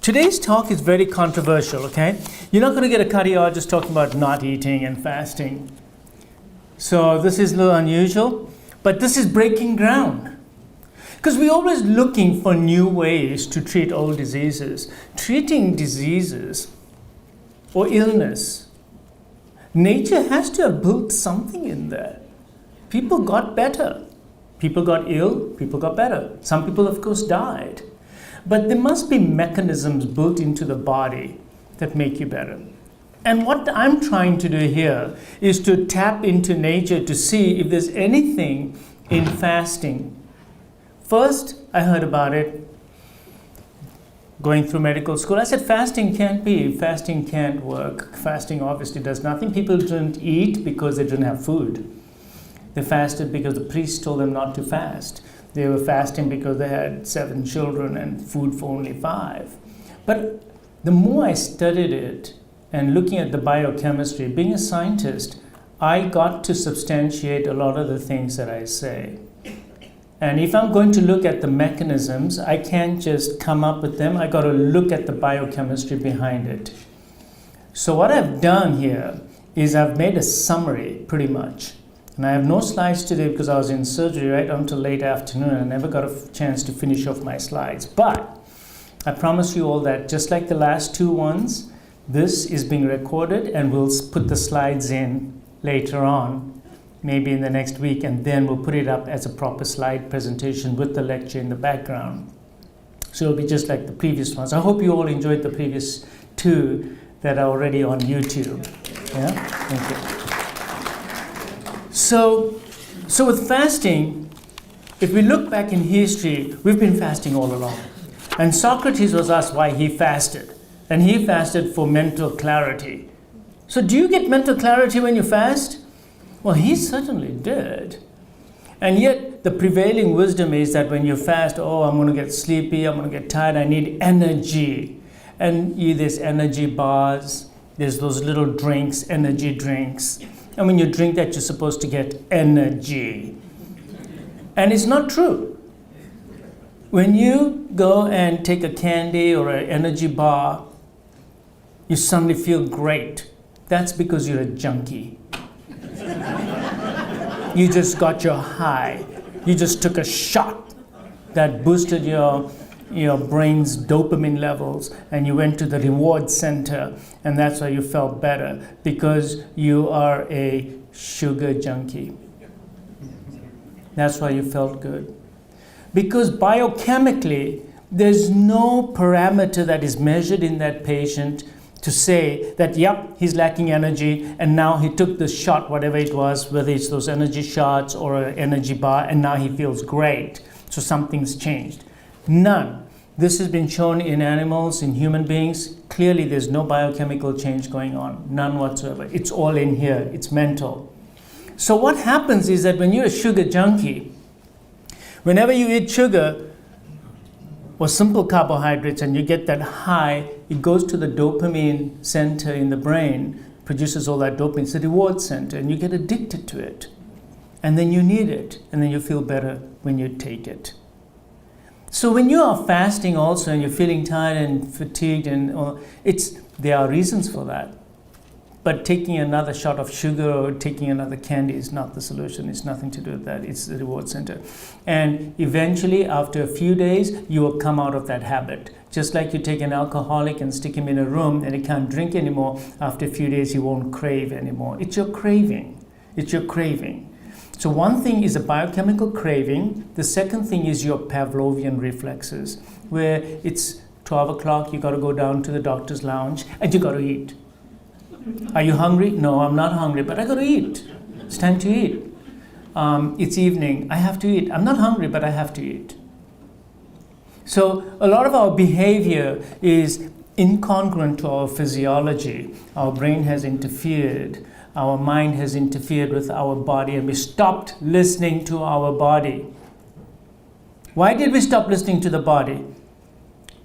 Today's talk is very controversial, okay? You're not going to get a cardiologist talking about not eating and fasting. So this is a little unusual, but this is breaking ground. Because we're always looking for new ways to treat old diseases. Treating diseases or illness, nature has to have built something in there. People got better. People got ill, people got better. Some people, of course, died. But there must be mechanisms built into the body that make you better. And what I'm trying to do here is to tap into nature to see if there's anything in fasting. First, I heard about it going through medical school. I said, fasting can't be, fasting can't work. Fasting obviously does nothing. People didn't eat because they didn't have food. They fasted because the priest told them not to fast. They were fasting because they had 7 children and food for only 5. But the more I studied it and looking at the biochemistry, being a scientist, I got to substantiate a lot of the things that I say. And if I'm going to look at the mechanisms, I can't just come up with them. I got to look at the biochemistry behind it. So what I've done here is I've made a summary, pretty much. And I have no slides today because I was in surgery right until late afternoon and I never got a chance to finish off my slides. But I promise you all that just like the last 2 ones, this is being recorded and we'll put the slides in later on, maybe in the next week, and then we'll put it up as a proper slide presentation with the lecture in the background. So it'll be just like the previous ones. I hope you all enjoyed the previous 2 that are already on YouTube. Yeah, thank you. So with fasting, if we look back in history, we've been fasting all along. And Socrates was asked why he fasted. And he fasted for mental clarity. So do you get mental clarity when you fast? Well, he certainly did. And yet the prevailing wisdom is that when you fast, I'm going to get sleepy, I'm going to get tired, I need energy. And there's energy bars, there's those little drinks, energy drinks. And when you drink that, you're supposed to get energy. And it's not true. When you go and take a candy or an energy bar, you suddenly feel great. That's because you're a junkie. You just got your high. You just took a shot that boosted your brain's dopamine levels, and you went to the reward center, and that's why you felt better, because you are a sugar junkie. That's why you felt good. Because biochemically, there's no parameter that is measured in that patient to say that, yep, he's lacking energy, and now he took the shot, whatever it was, whether it's those energy shots or an energy bar, and now he feels great. So something's changed. None. This has been shown in animals, in human beings. Clearly, there's no biochemical change going on, none whatsoever. It's all in here. It's mental. So what happens is that when you're a sugar junkie, whenever you eat sugar or simple carbohydrates and you get that high, it goes to the dopamine center in the brain, produces all that dopamine. It's the reward center, and you get addicted to it. And then you need it, and then you feel better when you take it. So when you are fasting also and you're feeling tired and fatigued, there are reasons for that. But taking another shot of sugar or taking another candy is not the solution. It's nothing to do with that. It's the reward center. And eventually, after a few days, you will come out of that habit. Just like you take an alcoholic and stick him in a room and he can't drink anymore, after a few days he won't crave anymore. It's your craving. It's your craving. So one thing is a biochemical craving. The second thing is your Pavlovian reflexes, where it's 12 o'clock, you got to go down to the doctor's lounge and you got to eat. Are you hungry? No, I'm not hungry, but I got to eat. It's time to eat. It's evening, I have to eat. I'm not hungry, but I have to eat. So a lot of our behavior is incongruent to our physiology. Our brain has interfered. Our mind has interfered with our body, and we stopped listening to our body. Why did we stop listening to the body?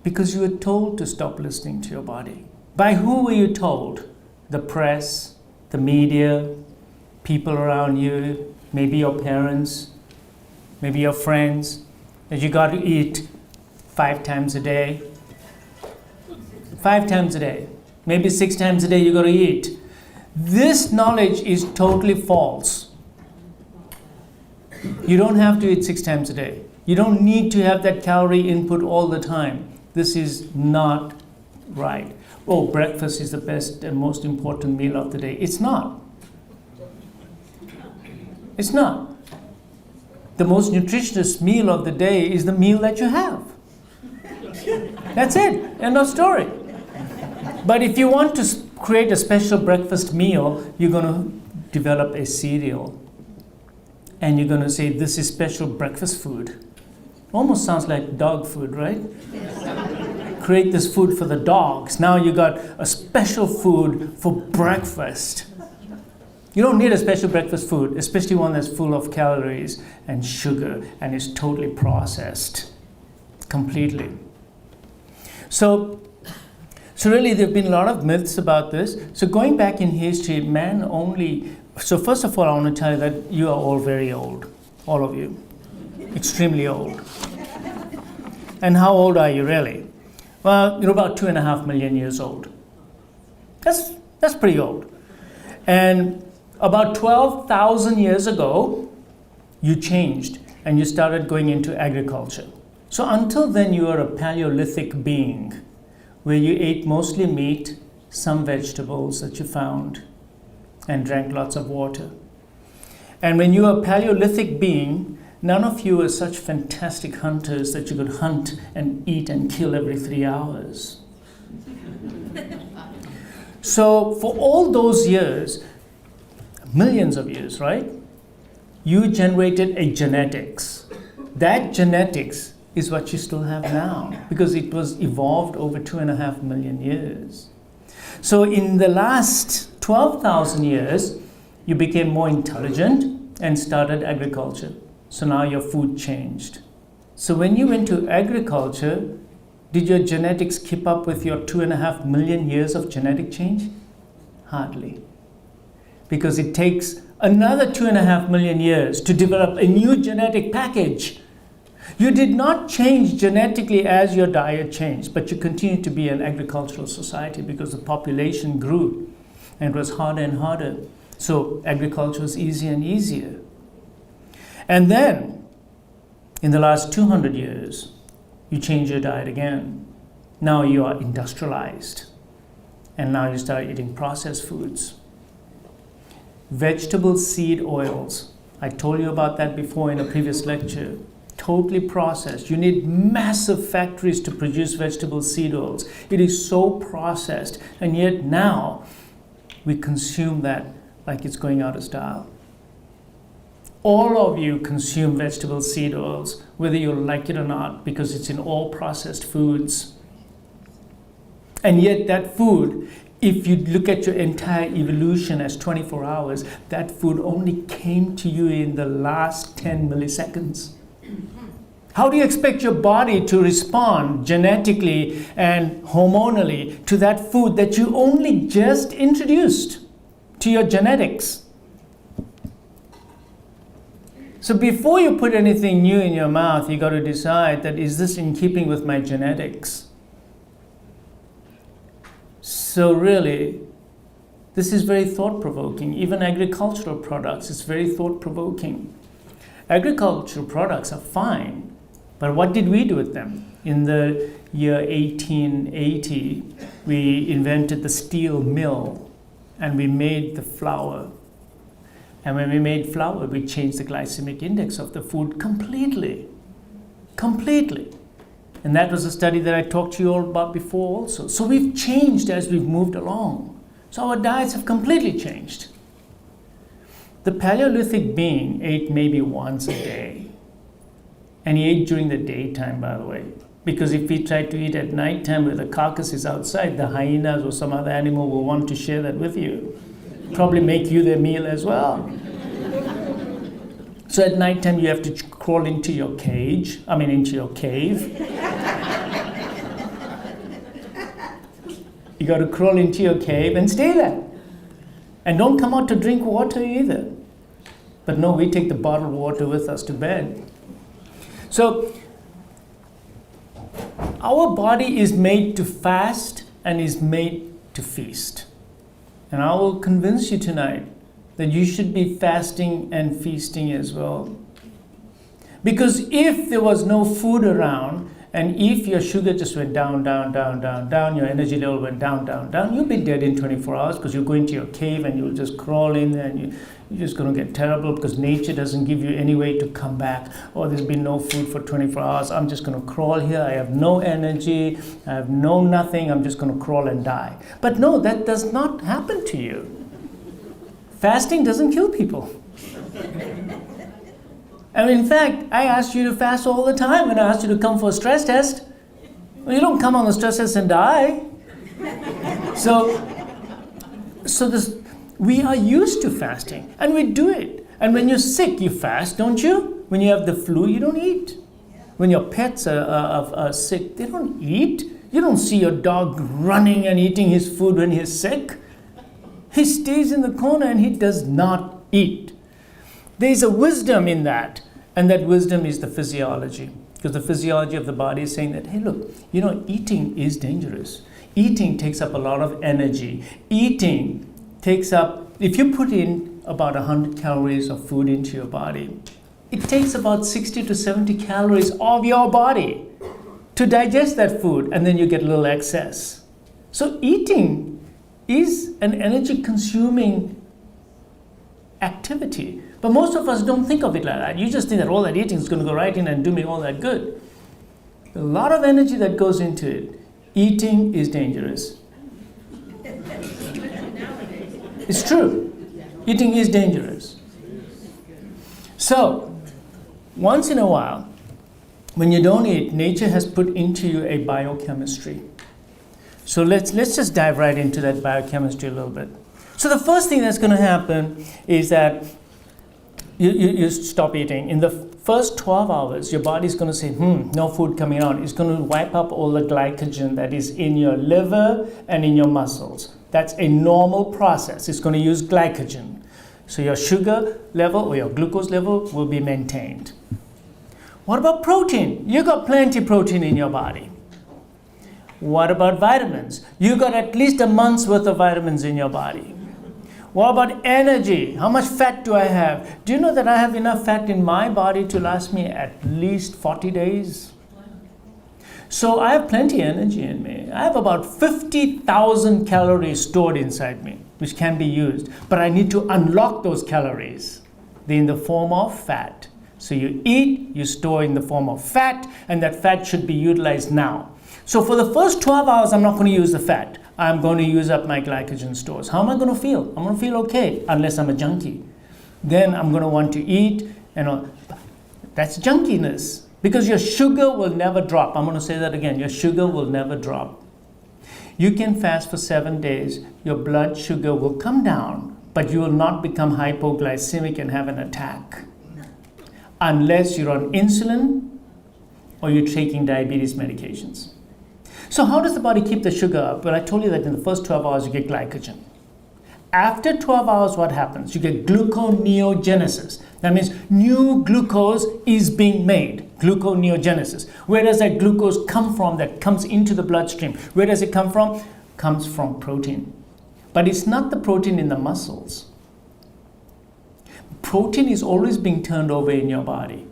Because you were told to stop listening to your body. By who were you told? The press, the media, people around you, maybe your parents, maybe your friends, that you got to eat 5 times a day. 5 times a day. Maybe 6 times a day you got to eat. This knowledge is totally false. You don't have to eat 6 times a day. You don't need to have that calorie input all the time. This is not right. Oh, breakfast is the best and most important meal of the day. It's not. It's not. The most nutritious meal of the day is the meal that you have. That's it. End of story. But if you want to create a special breakfast meal, you're going to develop a cereal. And you're going to say, this is special breakfast food. Almost sounds like dog food, right? Create this food for the dogs. Now you got a special food for breakfast. You don't need a special breakfast food, especially one that's full of calories and sugar and is totally processed completely. So really there have been a lot of myths about this. So going back in history, so first of all, I want to tell you that you are all very old, all of you, extremely old. And how old are you really? Well, you're about 2.5 million years old. That's pretty old. And about 12,000 years ago, you changed and you started going into agriculture. So until then, you were a Paleolithic being where you ate mostly meat, some vegetables that you found, and drank lots of water. And when you were a Paleolithic being, none of you were such fantastic hunters that you could hunt and eat and kill every 3 hours. So for all those years, millions of years, right? You generated a genetics. That genetics is what you still have now because it was evolved over 2.5 million years. So in the last 12,000 years, you became more intelligent and started agriculture. So now your food changed. So when you went to agriculture, did your genetics keep up with your 2.5 million years of genetic change? Hardly. Because it takes another 2.5 million years to develop a new genetic package. You did not change genetically as your diet changed, but you continue to be an agricultural society because the population grew and it was harder and harder. So agriculture was easier and easier. And then, in the last 200 years, you change your diet again. Now you are industrialized. And now you start eating processed foods. Vegetable seed oils. I told you about that before in a previous lecture. Totally processed. You need massive factories to produce vegetable seed oils. It is so processed. And yet now, we consume that like it's going out of style. All of you consume vegetable seed oils, whether you like it or not, because it's in all processed foods. And yet that food, if you look at your entire evolution as 24 hours, that food only came to you in the last 10 milliseconds. How do you expect your body to respond genetically and hormonally to that food that you only just introduced to your genetics? So before you put anything new in your mouth, you got to decide that, is this in keeping with my genetics? So really, this is very thought-provoking. Even agricultural products, it's very thought-provoking. Agricultural products are fine, but what did we do with them? In the year 1880, we invented the steel mill, and we made the flour. And when we made flour, we changed the glycemic index of the food completely. Completely. And that was a study that I talked to you all about before also. So we've changed as we've moved along. So our diets have completely changed. The Paleolithic being ate maybe once a day. And he ate during the daytime, by the way. Because if he tried to eat at nighttime where the carcass is outside, the hyenas or some other animal will want to share that with you. Probably make you their meal as well. So at nighttime you have to crawl into your into your cave. You got to crawl into your cave and stay there. And don't come out to drink water either. But no, we take the bottled water with us to bed. So our body is made to fast and is made to feast. And I will convince you tonight that you should be fasting and feasting as well. Because if there was no food around, and if your sugar just went down, down, down, down, down, your energy level went down, down, down, you'll be dead in 24 hours because you'll go into your cave and you'll just crawl in there and you're just going to get terrible because nature doesn't give you any way to come back. Oh, there's been no food for 24 hours. I'm just going to crawl here. I have no energy. I have no nothing. I'm just going to crawl and die. But no, that does not happen to you. Fasting doesn't kill people. And in fact, I asked you to fast all the time when I asked you to come for a stress test. Well, you don't come on the stress test and die. So we are used to fasting, and we do it. And when you're sick, you fast, don't you? When you have the flu, you don't eat. When your pets are sick, they don't eat. You don't see your dog running and eating his food when he's sick. He stays in the corner and he does not eat. There's a wisdom in that, and that wisdom is the physiology. Because the physiology of the body is saying that, hey, look, eating is dangerous. Eating takes up a lot of energy. Eating takes up, if you put in about 100 calories of food into your body, it takes about 60 to 70 calories of your body to digest that food, and then you get a little excess. So eating is an energy-consuming activity. But most of us don't think of it like that. You just think that all that eating is going to go right in and do me all that good. A lot of energy that goes into it. Eating is dangerous. It's true. Eating is dangerous. So, once in a while, when you don't eat, nature has put into you a biochemistry. So let's just dive right into that biochemistry a little bit. So the first thing that's going to happen is that you stop eating. In the first 12 hours, your body's going to say, no food coming out. It's going to wipe up all the glycogen that is in your liver and in your muscles. That's a normal process. It's going to use glycogen. So your sugar level or your glucose level will be maintained. What about protein? You got plenty of protein in your body. What about vitamins? You got at least a month's worth of vitamins in your body. What about energy? How much fat do I have? Do you know that I have enough fat in my body to last me at least 40 days? So I have plenty of energy in me. I have about 50,000 calories stored inside me, which can be used. But I need to unlock those calories. They're in the form of fat. So you eat, you store in the form of fat, and that fat should be utilized now. So for the first 12 hours, I'm not going to use the fat. I'm going to use up my glycogen stores. How am I going to feel? I'm going to feel okay, unless I'm a junkie. Then I'm going to want to eat, that's junkiness. Because your sugar will never drop. I'm going to say that again. Your sugar will never drop. You can fast for 7 days. Your blood sugar will come down, but you will not become hypoglycemic and have an attack. Unless you're on insulin or you're taking diabetes medications. So how does the body keep the sugar up? Well, I told you that in the first 12 hours you get glycogen. After 12 hours, what happens? You get gluconeogenesis. That means new glucose is being made. Gluconeogenesis. Where does that glucose come from that comes into the bloodstream? Where does it come from? Comes from protein. But it's not the protein in the muscles. Protein is always being turned over in your body.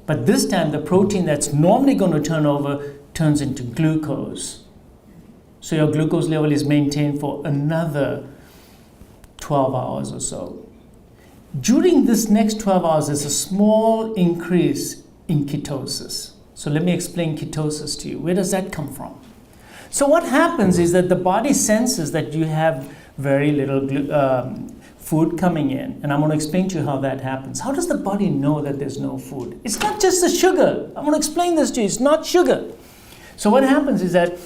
But this time, the protein that's normally going to turn over turns into glucose. So your glucose level is maintained for another 12 hours or so. During this next 12 hours, there's a small increase in ketosis. So let me explain ketosis to you. Where does that come from? So what happens is that the body senses that you have very little food coming in. And I'm going to explain to you how that happens. How does the body know that there's no food? It's not just the sugar. I'm going to explain this to you. It's not sugar. So what happens is that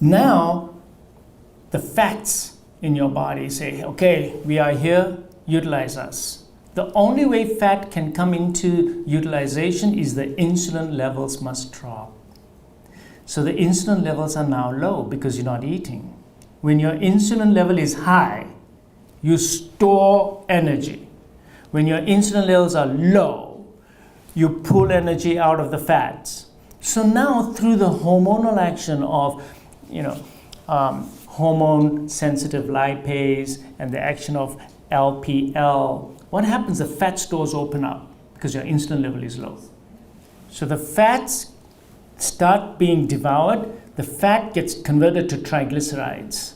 now the fats in your body say, okay, we are here, utilize us. The only way fat can come into utilization is the insulin levels must drop. So the insulin levels are now low because you're not eating. When your insulin level is high, you store energy. When your insulin levels are low, you pull energy out of the fats. So now through the hormonal action of, hormone-sensitive lipase and the action of LPL, what happens? The fat stores open up because your insulin level is low. So the fats start being devoured. The fat gets converted to triglycerides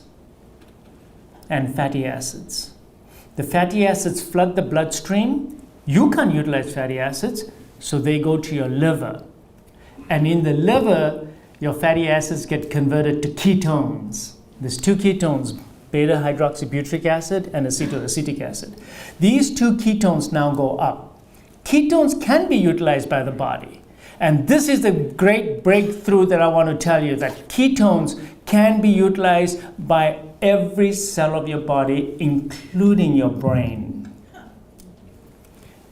and fatty acids. The fatty acids flood the bloodstream. You can't utilize fatty acids, so they go to your liver. And in the liver, your fatty acids get converted to ketones. There's two ketones, beta-hydroxybutyric acid and acetoacetic acid. These two ketones now go up. Ketones can be utilized by the body. And this is the great breakthrough that I want to tell you, that ketones can be utilized by every cell of your body, including your brain.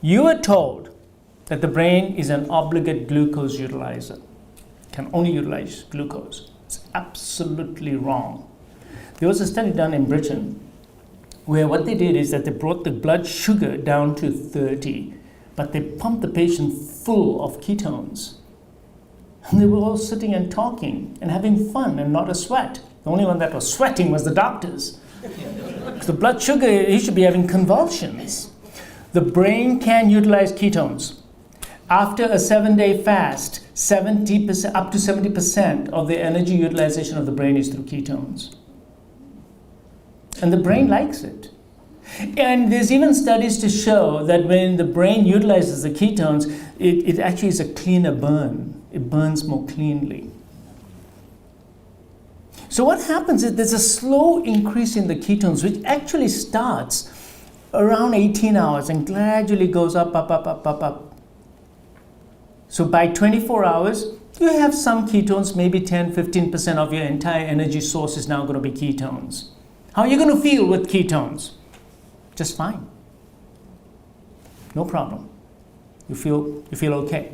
You are told that the brain is an obligate glucose utilizer, can only utilize glucose. It's absolutely wrong. There was a study done in Britain where what they did is that they brought the blood sugar down to 30, but they pumped the patient full of ketones. And they were all sitting and talking and having fun and not a sweat. The only one that was sweating was the doctors. Because the blood sugar, he should be having convulsions. The brain can utilize ketones. After a 7-day fast, 70%, up to 70% of the energy utilization of the brain is through ketones. And the brain likes it. And there's even studies to show that when the brain utilizes the ketones, it actually is a cleaner burn. It burns more cleanly. So what happens is there's a slow increase in the ketones, which actually starts around 18 hours and gradually goes up, up, up, up, up, up. So by 24 hours, you have some ketones, maybe 10, 15% of your entire energy source is now going to be ketones. How are you going to feel with ketones? Just fine. No problem. You feel okay.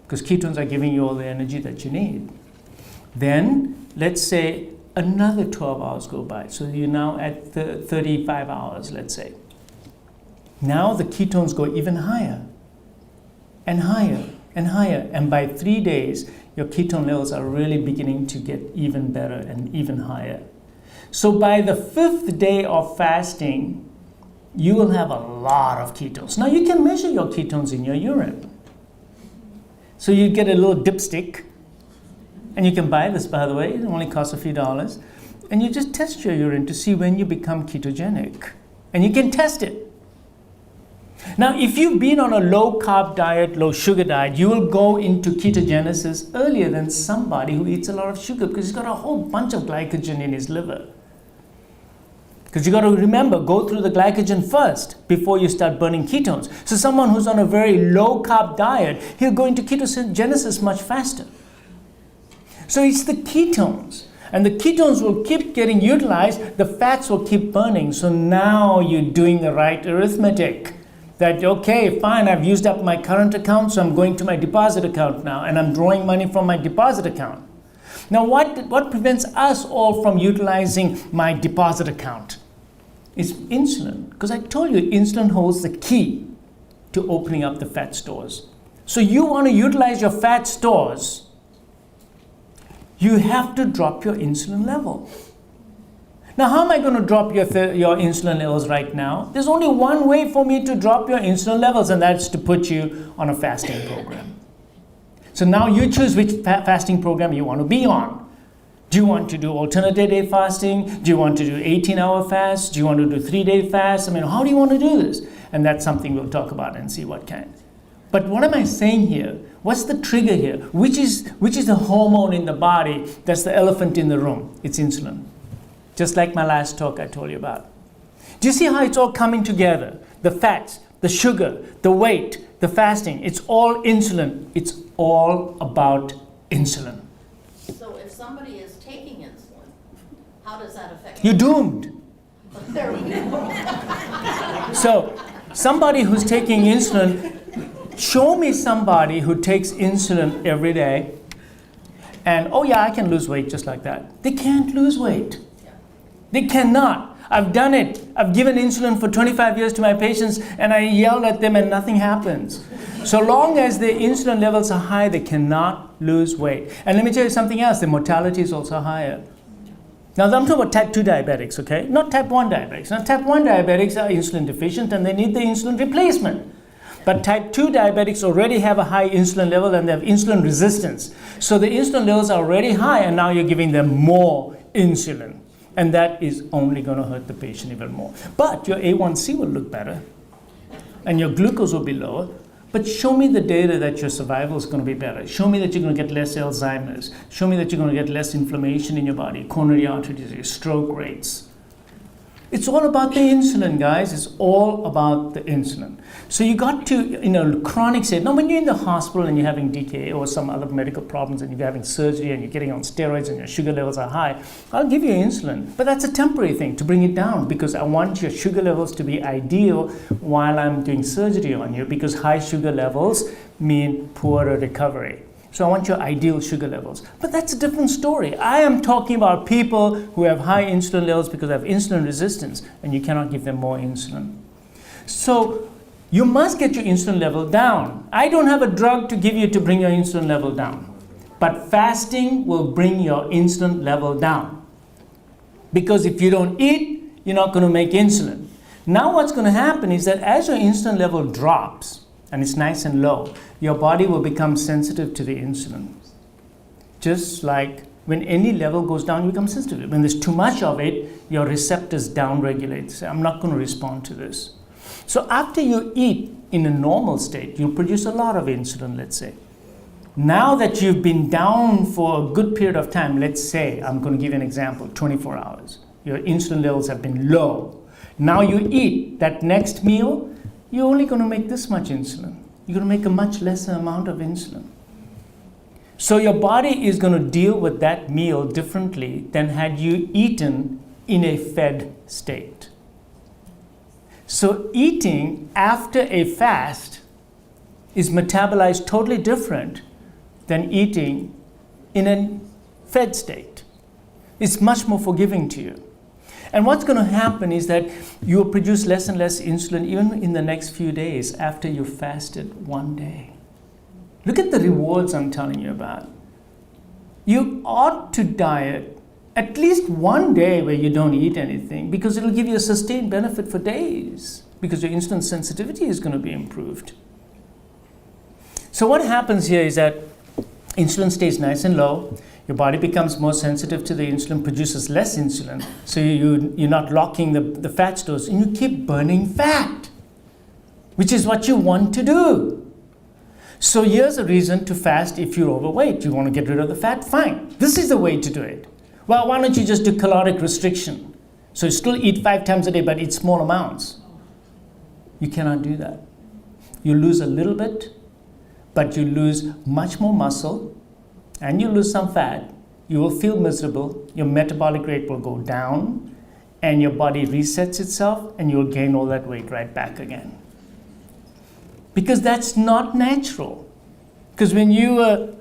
Because ketones are giving you all the energy that you need. Then, let's say another 12 hours go by. So you're now at 35 hours, let's say. Now the ketones go even higher and higher and higher. And by 3 days, your ketone levels are really beginning to get even better and even higher. So by the 5th day of fasting, you will have a lot of ketones. Now you can measure your ketones in your urine. So you get a little dipstick, and you can buy this, by the way, it only costs a few dollars, and you just test your urine to see when you become ketogenic. And you can test it. Now, if you've been on a low-carb diet, low-sugar diet, you will go into ketogenesis earlier than somebody who eats a lot of sugar because he's got a whole bunch of glycogen in his liver. Because you got to remember, go through the glycogen first before you start burning ketones. So someone who's on a very low-carb diet, he'll go into ketogenesis much faster. So it's the ketones. And the ketones will keep getting utilized, the fats will keep burning. So now you're doing the right arithmetic. That, okay, fine, I've used up my current account, so I'm going to my deposit account now, and I'm drawing money from my deposit account. Now, what prevents us all from utilizing my deposit account? It's insulin. Because I told you, insulin holds the key to opening up the fat stores. So you want to utilize your fat stores, you have to drop your insulin level. Now, how am I going to drop your insulin levels right now? There's only one way for me to drop your insulin levels, and that's to put you on a fasting program. So now you choose which fasting program you want to be on. Do you want to do alternate day fasting? Do you want to do 18-hour fast? Do you want to do 3-day fast? I mean, how do you want to do this? And that's something we'll talk about and see what kind. But what am I saying here? What's the trigger here? Which is the hormone in the body that's the elephant in the room? It's insulin. Just like my last talk I told you about. Do you see how it's all coming together? The fats, the sugar, the weight, the fasting, it's all insulin. It's all about insulin. So if somebody is taking insulin, how does that affect You're doomed. There we go. So somebody who's taking insulin, show me somebody who takes insulin every day and, oh yeah, I can lose weight just like that. They can't lose weight. They cannot. I've done it. I've given insulin for 25 years to my patients and I yell at them and nothing happens. So long as their insulin levels are high, they cannot lose weight. And let me tell you something else, the mortality is also higher. Now, I'm talking about type 2 diabetics, okay? Not type 1 diabetics. Now, type 1 diabetics are insulin deficient and they need the insulin replacement. But type 2 diabetics already have a high insulin level and they have insulin resistance. So the insulin levels are already high and now you're giving them more insulin. And that is only going to hurt the patient even more. But your A1C will look better and your glucose will be lower. But show me the data that your survival is going to be better. Show me that you're going to get less Alzheimer's. Show me that you're going to get less inflammation in your body, coronary artery disease, stroke rates. It's all about the insulin, guys. It's all about the insulin. So you got to, in a chronic state, now when you're in the hospital and you're having DKA or some other medical problems and you're having surgery and you're getting on steroids and your sugar levels are high, I'll give you insulin. But that's a temporary thing to bring it down because I want your sugar levels to be ideal while I'm doing surgery on you because high sugar levels mean poorer recovery. So I want your ideal sugar levels. But that's a different story. I am talking about people who have high insulin levels because they have insulin resistance and you cannot give them more insulin. So you must get your insulin level down. I don't have a drug to give you to bring your insulin level down. But fasting will bring your insulin level down. Because if you don't eat, you're not going to make insulin. Now what's going to happen is that as your insulin level drops, and it's nice and low, your body will become sensitive to the insulin. Just like when any level goes down, you become sensitive. When there's too much of it, your receptors downregulate. Say, I'm not going to respond to this. So after you eat in a normal state, you produce a lot of insulin, let's say. Now that you've been down for a good period of time, let's say, I'm going to give you an example, 24 hours. Your insulin levels have been low. Now you eat that next meal, you're only going to make this much insulin. You're going to make a much lesser amount of insulin. So your body is going to deal with that meal differently than had you eaten in a fed state. So eating after a fast is metabolized totally different than eating in a fed state. It's much more forgiving to you. And what's going to happen is that you will produce less and less insulin even in the next few days after you fasted one day. Look at the rewards I'm telling you about. You ought to diet at least one day where you don't eat anything because it'll give you a sustained benefit for days because your insulin sensitivity is going to be improved. So what happens here is that insulin stays nice and low. Your body becomes more sensitive to the insulin, produces less insulin, so you're not locking the fat stores, and you keep burning fat, which is what you want to do. So here's a reason to fast if you're overweight. You want to get rid of the fat? Fine. This is the way to do it. Well, why don't you just do caloric restriction? So you still eat 5 times a day, but eat small amounts. You cannot do that. You lose a little bit, but you lose much more muscle, and you lose some fat. You will feel miserable, your metabolic rate will go down, and your body resets itself, and you'll gain all that weight right back again. Because that's not natural. Because when you were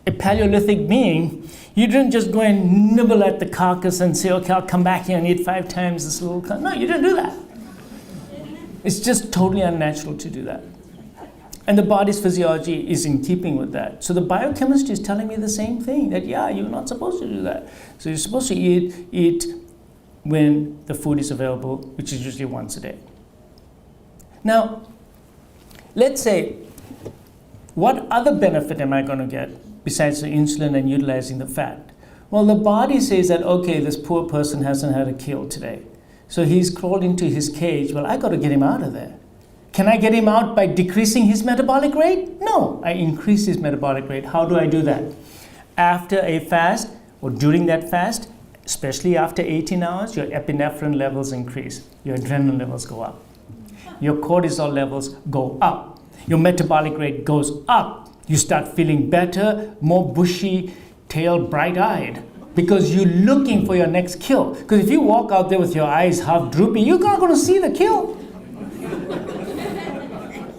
a Paleolithic being, you didn't just go and nibble at the carcass and say, okay, I'll come back here and eat 5 times this little carcass. No, you didn't do that. It's just totally unnatural to do that. And the body's physiology is in keeping with that. So the biochemistry is telling me the same thing, that yeah, you're not supposed to do that. So you're supposed to eat when the food is available, which is usually once a day. Now, let's say, what other benefit am I going to get besides the insulin and utilizing the fat? Well, the body says that, okay, this poor person hasn't had a kill today. So he's crawled into his cage. Well, I got to get him out of there. Can I get him out by decreasing his metabolic rate? No, I increase his metabolic rate. How do I do that? After a fast or during that fast, especially after 18 hours, your epinephrine levels increase. Your adrenaline levels go up. Your cortisol levels go up. Your metabolic rate goes up. You start feeling better, more bushy tail, bright-eyed, because you're looking for your next kill. Because if you walk out there with your eyes half droopy, you're not going to see the kill.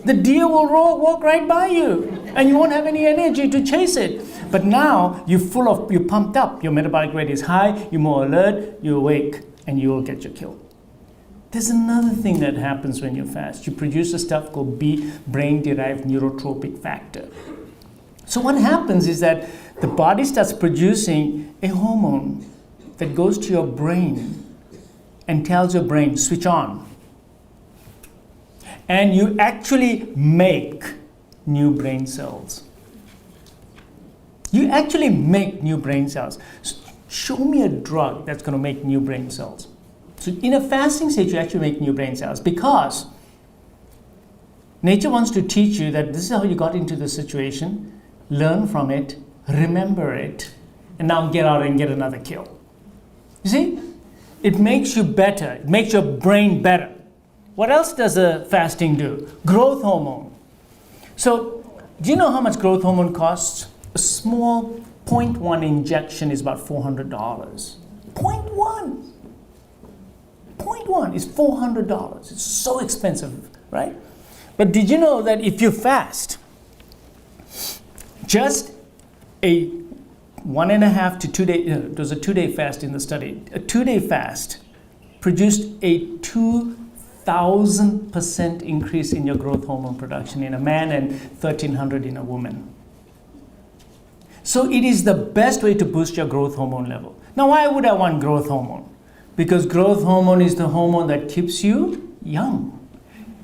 The deer will walk right by you, and you won't have any energy to chase it. But now you're pumped up. Your metabolic rate is high. You're more alert. You're awake, and you will get your kill. There's another thing that happens when you fast. You produce a stuff called brain-derived neurotropic factor. So what happens is that the body starts producing a hormone that goes to your brain and tells your brain, switch on. And you actually make new brain cells. You actually make new brain cells. Show me a drug that's going to make new brain cells. So in a fasting state, you actually make new brain cells because nature wants to teach you that this is how you got into the situation, learn from it, remember it, and now get out and get another kill. You see? It makes you better. It makes your brain better. What else does a fasting do? Growth hormone. So, do you know how much growth hormone costs? A small 0.1 injection is about $400. 0.1. 0.1 is $400. It's so expensive, right? But did you know that if you fast, just a 1.5 to 2 day, there was a 2-day fast in the study. A 2-day fast produced a 2,000% increase in your growth hormone production in a man and 1,300 in a woman. So it is the best way to boost your growth hormone level. Now, why would I want growth hormone? Because growth hormone is the hormone that keeps you young.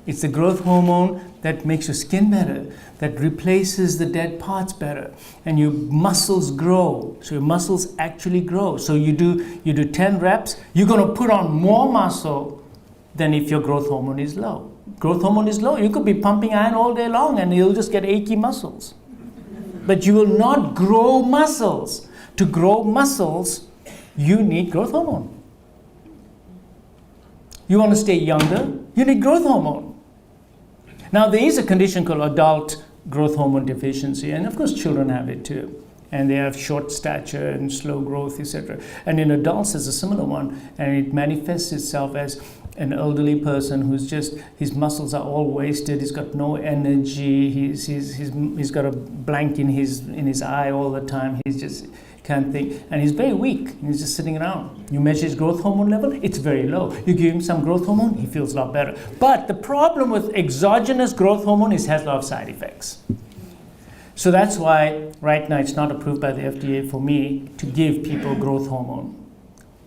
It's the growth hormone that makes your skin better, that replaces the dead parts better, and your muscles grow. So your muscles actually grow. So you do 10 reps, you're going to put on more muscle than if your growth hormone is low. Growth hormone is low. You could be pumping iron all day long and you'll just get achy muscles. But you will not grow muscles. To grow muscles, you need growth hormone. You want to stay younger, you need growth hormone. Now, there is a condition called adult growth hormone deficiency, and of course children have it too. And they have short stature and slow growth, etc. And in adults, there's a similar one, and it manifests itself as an elderly person who's just, his muscles are all wasted, he's got no energy, he's got a blank in his eye all the time, he's just can't think, and he's very weak, and he's just sitting around. You measure his growth hormone level, it's very low. You give him some growth hormone, he feels a lot better. But the problem with exogenous growth hormone is it has a lot of side effects. So that's why right now it's not approved by the FDA for me to give people growth hormone.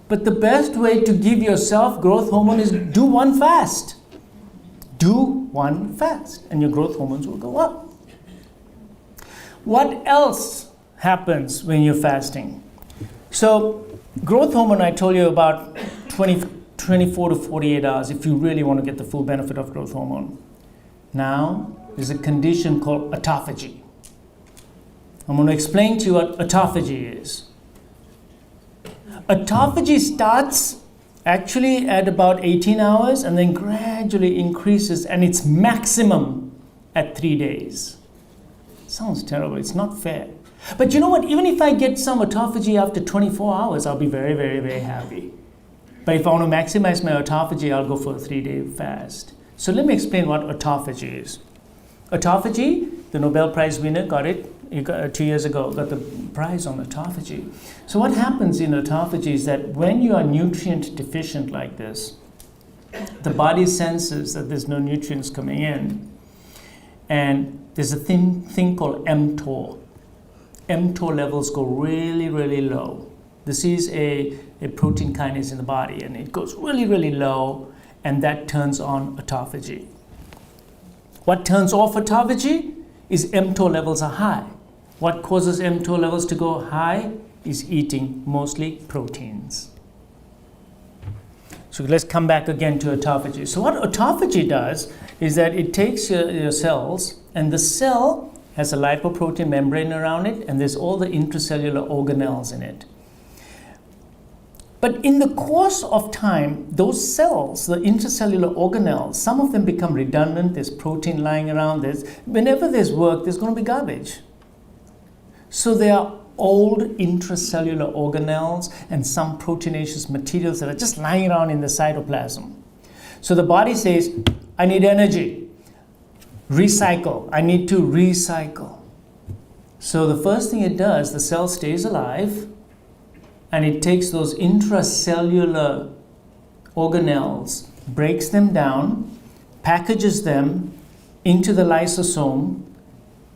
But the best way to give yourself growth hormone is do one fast. Do one fast, and your growth hormones will go up. What else happens when you're fasting? So growth hormone, I told you about 24 to 48 hours if you really want to get the full benefit of growth hormone. Now, there's a condition called autophagy. I'm going to explain to you what autophagy is. Autophagy starts actually at about 18 hours and then gradually increases, and it's maximum at 3 days. Sounds terrible. It's not fair. But you know what? Even if I get some autophagy after 24 hours, I'll be very, very, very happy. But if I want to maximize my autophagy, I'll go for a 3-day fast. So let me explain what autophagy is. Autophagy, the Nobel Prize winner got it 2 years ago, got the prize on autophagy. So what happens in autophagy is that when you are nutrient deficient like this, the body senses that there's no nutrients coming in, and there's a thing called mTOR. mTOR levels go really, really low. This is a protein kinase in the body, and it goes really, really low, and that turns on autophagy. What turns off autophagy is mTOR levels are high. What causes mTOR levels to go high is eating mostly proteins. So let's come back again to autophagy. So what autophagy does is that it takes your cells, and the cell has a lipoprotein membrane around it, and there's all the intracellular organelles in it. But in the course of time, those cells, the intracellular organelles, some of them become redundant. There's protein lying around. Whenever there's work, there's going to be garbage. So there are old intracellular organelles and some proteinaceous materials that are just lying around in the cytoplasm. So the body says, I need energy. Recycle. I need to recycle. So the first thing it does, the cell stays alive, and it takes those intracellular organelles, breaks them down, packages them into the lysosome,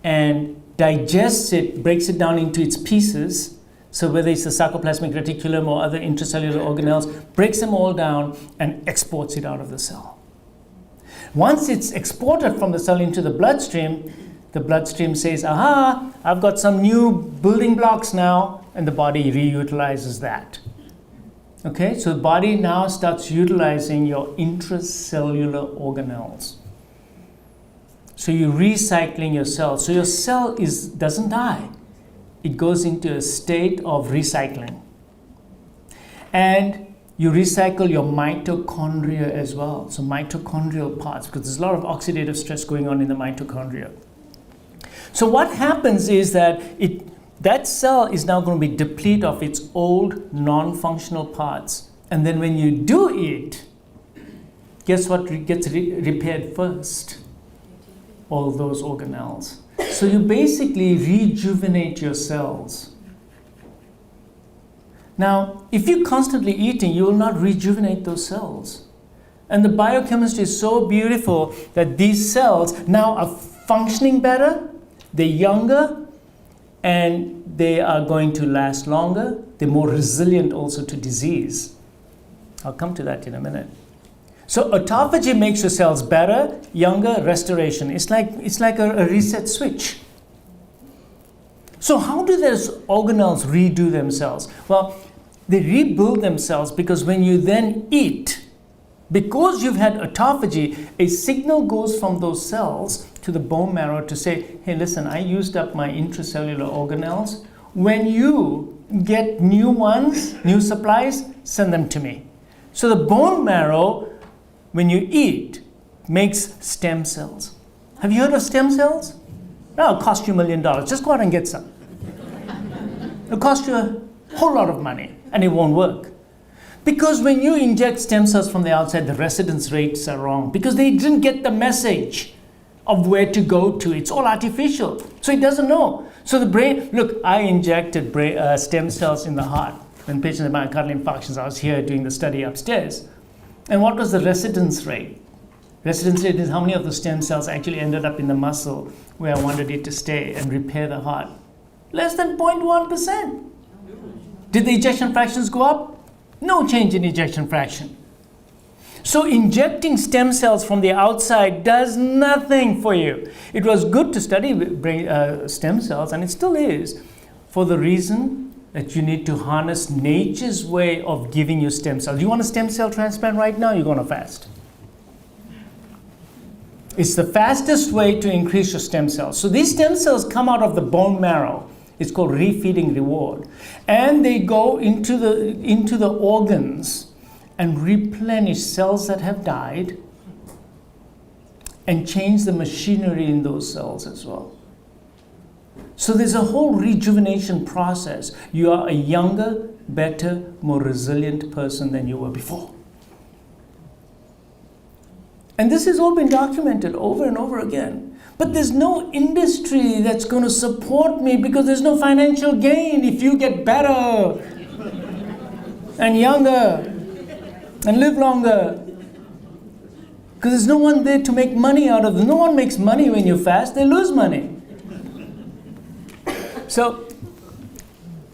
and digests it, breaks it down into its pieces, So whether it's the sarcoplasmic reticulum or other intracellular organelles, breaks them all down and exports it out of the cell. Once it's exported from the cell into the bloodstream says, aha, I've got some new building blocks now, and the body reutilizes that. Okay, so the body now starts utilizing your intracellular organelles. So you're recycling your cell. So your cell doesn't die. It goes into a state of recycling. And you recycle your mitochondria as well. So mitochondrial parts, because there's a lot of oxidative stress going on in the mitochondria. So what happens is that that cell is now going to be depleted of its old non-functional parts. And then when you do it, guess what gets repaired first? All those organelles. So you basically rejuvenate your cells. Now, if you're constantly eating, you will not rejuvenate those cells. And the biochemistry is so beautiful that these cells now are functioning better, they're younger, and they are going to last longer. They're more resilient also to disease. I'll come to that in a minute. So autophagy makes your cells better, younger, restoration. It's like a reset switch. So how do those organelles redo themselves? Well, they rebuild themselves because when you then eat, because you've had autophagy, a signal goes from those cells to the bone marrow to say, hey, listen, I used up my intracellular organelles. When you get new ones, new supplies, send them to me. So the bone marrow, when you eat, makes stem cells. Have you heard of stem cells? No, it'll cost you $1 million. Just go out and get some. It'll cost you a whole lot of money, and it won't work. Because when you inject stem cells from the outside, the residence rates are wrong because they didn't get the message of where to go to. It's all artificial, so it doesn't know. So the brain, look, I injected stem cells in the heart when patients had myocardial infarctions. I was here doing the study upstairs. And what was the residence rate? Residence rate is how many of the stem cells actually ended up in the muscle where I wanted it to stay and repair the heart. Less than 0.1%. Did the ejection fractions go up? No change in ejection fraction. So injecting stem cells from the outside does nothing for you. It was good to study stem cells, and it still is, for the reason that you need to harness nature's way of giving you stem cells. You want a stem cell transplant right now, you're going to fast. It's the fastest way to increase your stem cells. So these stem cells come out of the bone marrow. It's called refeeding reward. And they go into the organs and replenish cells that have died and change the machinery in those cells as well. So there's a whole rejuvenation process. You are a younger, better, more resilient person than you were before. And this has all been documented over and over again. But there's no industry that's going to support me because there's no financial gain if you get better and younger and live longer. Because there's no one there to make money out of it. No one makes money when you fast, they lose money. So,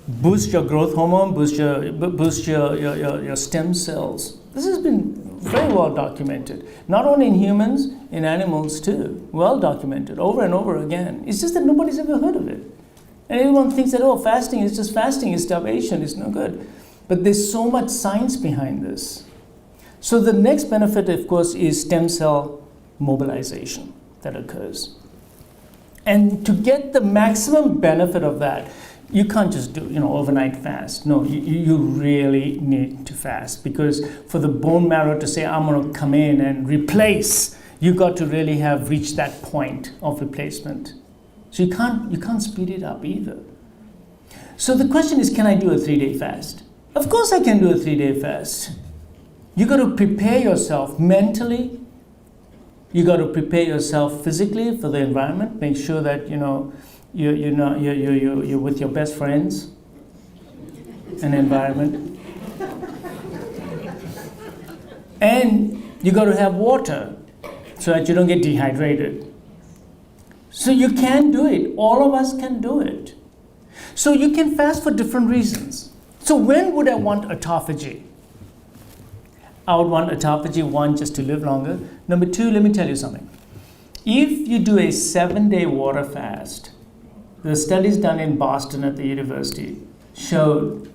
boost your growth hormone, boost your stem cells. This has been very well documented. Not only in humans, in animals too. Well documented, over and over again. It's just that nobody's ever heard of it. And everyone thinks that, oh, fasting is just fasting, it's starvation, it's no good. But there's so much science behind this. So the next benefit, of course, is stem cell mobilization that occurs. And to get the maximum benefit of that, you can't just do, overnight fast. No, you really need to fast, because for the bone marrow to say, I'm going to come in and replace, you got to really have reached that point of replacement. So you can't speed it up either. So the question is, can I do a 3-day fast? Of course I can do a 3-day fast. You got to prepare yourself mentally. You got to prepare yourself physically for the environment. Make sure that you're with your best friends and environment. And you got to have water so that you don't get dehydrated. So you can do it. All of us can do it. So you can fast for different reasons. So when would I want autophagy? I would want autophagy, one, just to live longer. Number two, let me tell you something. If you do a 7-day water fast, the studies done in Boston at the university showed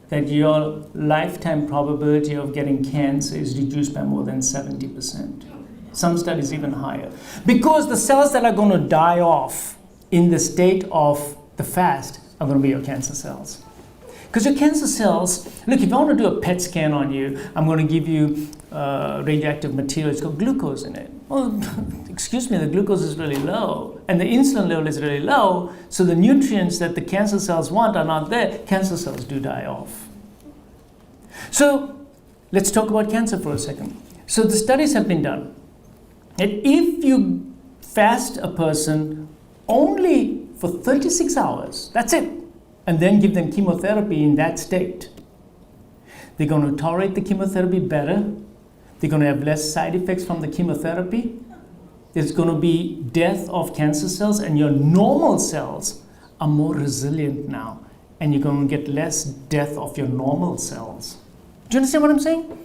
that your lifetime probability of getting cancer is reduced by more than 70%. Some studies even higher. Because the cells that are going to die off in the state of the fast are going to be your cancer cells. Because your cancer cells, look, if I want to do a PET scan on you, I'm going to give you radioactive material. It's got glucose in it. Well, excuse me, the glucose is really low, and the insulin level is really low, so the nutrients that the cancer cells want are not there. Cancer cells do die off. So let's talk about cancer for a second. So the studies have been done. And if you fast a person only for 36 hours, that's it, and then give them chemotherapy in that state, they're going to tolerate the chemotherapy better. They're going to have less side effects from the chemotherapy. There's going to be death of cancer cells, and your normal cells are more resilient now, and you're going to get less death of your normal cells. Do you understand what I'm saying?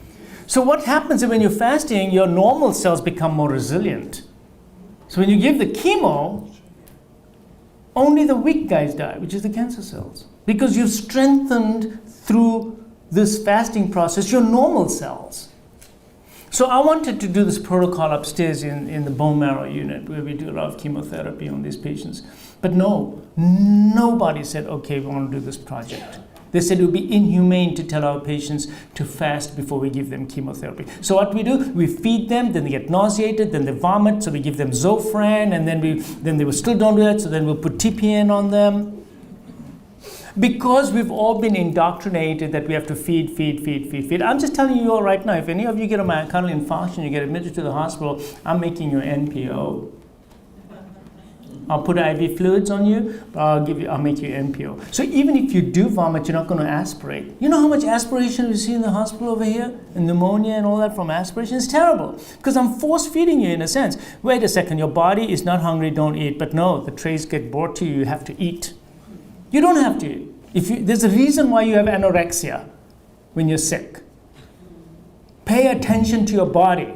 So what happens when you're fasting, your normal cells become more resilient. So when you give the chemo, only the weak guys die, which is the cancer cells. Because you've strengthened through this fasting process your normal cells. So I wanted to do this protocol upstairs in the bone marrow unit where we do a lot of chemotherapy on these patients. But no, nobody said, okay, we want to do this project. They said it would be inhumane to tell our patients to fast before we give them chemotherapy. So what we do, we feed them, then they get nauseated, then they vomit, so we give them Zofran, and then they still don't do that, so then we'll put TPN on them. Because we've all been indoctrinated that we have to feed. I'm just telling you all right now, if any of you get a myocardial infarction, you get admitted to the hospital, I'm making you an NPO. I'll put IV fluids on you, but I'll make you NPO. So even if you do vomit, you're not going to aspirate. You know how much aspiration we see in the hospital over here? And pneumonia and all that from aspiration? It's terrible. Because I'm force feeding you in a sense. Wait a second, your body is not hungry, don't eat. But no, the trays get brought to you, you have to eat. You don't have to eat. There's a reason why you have anorexia when you're sick. Pay attention to your body.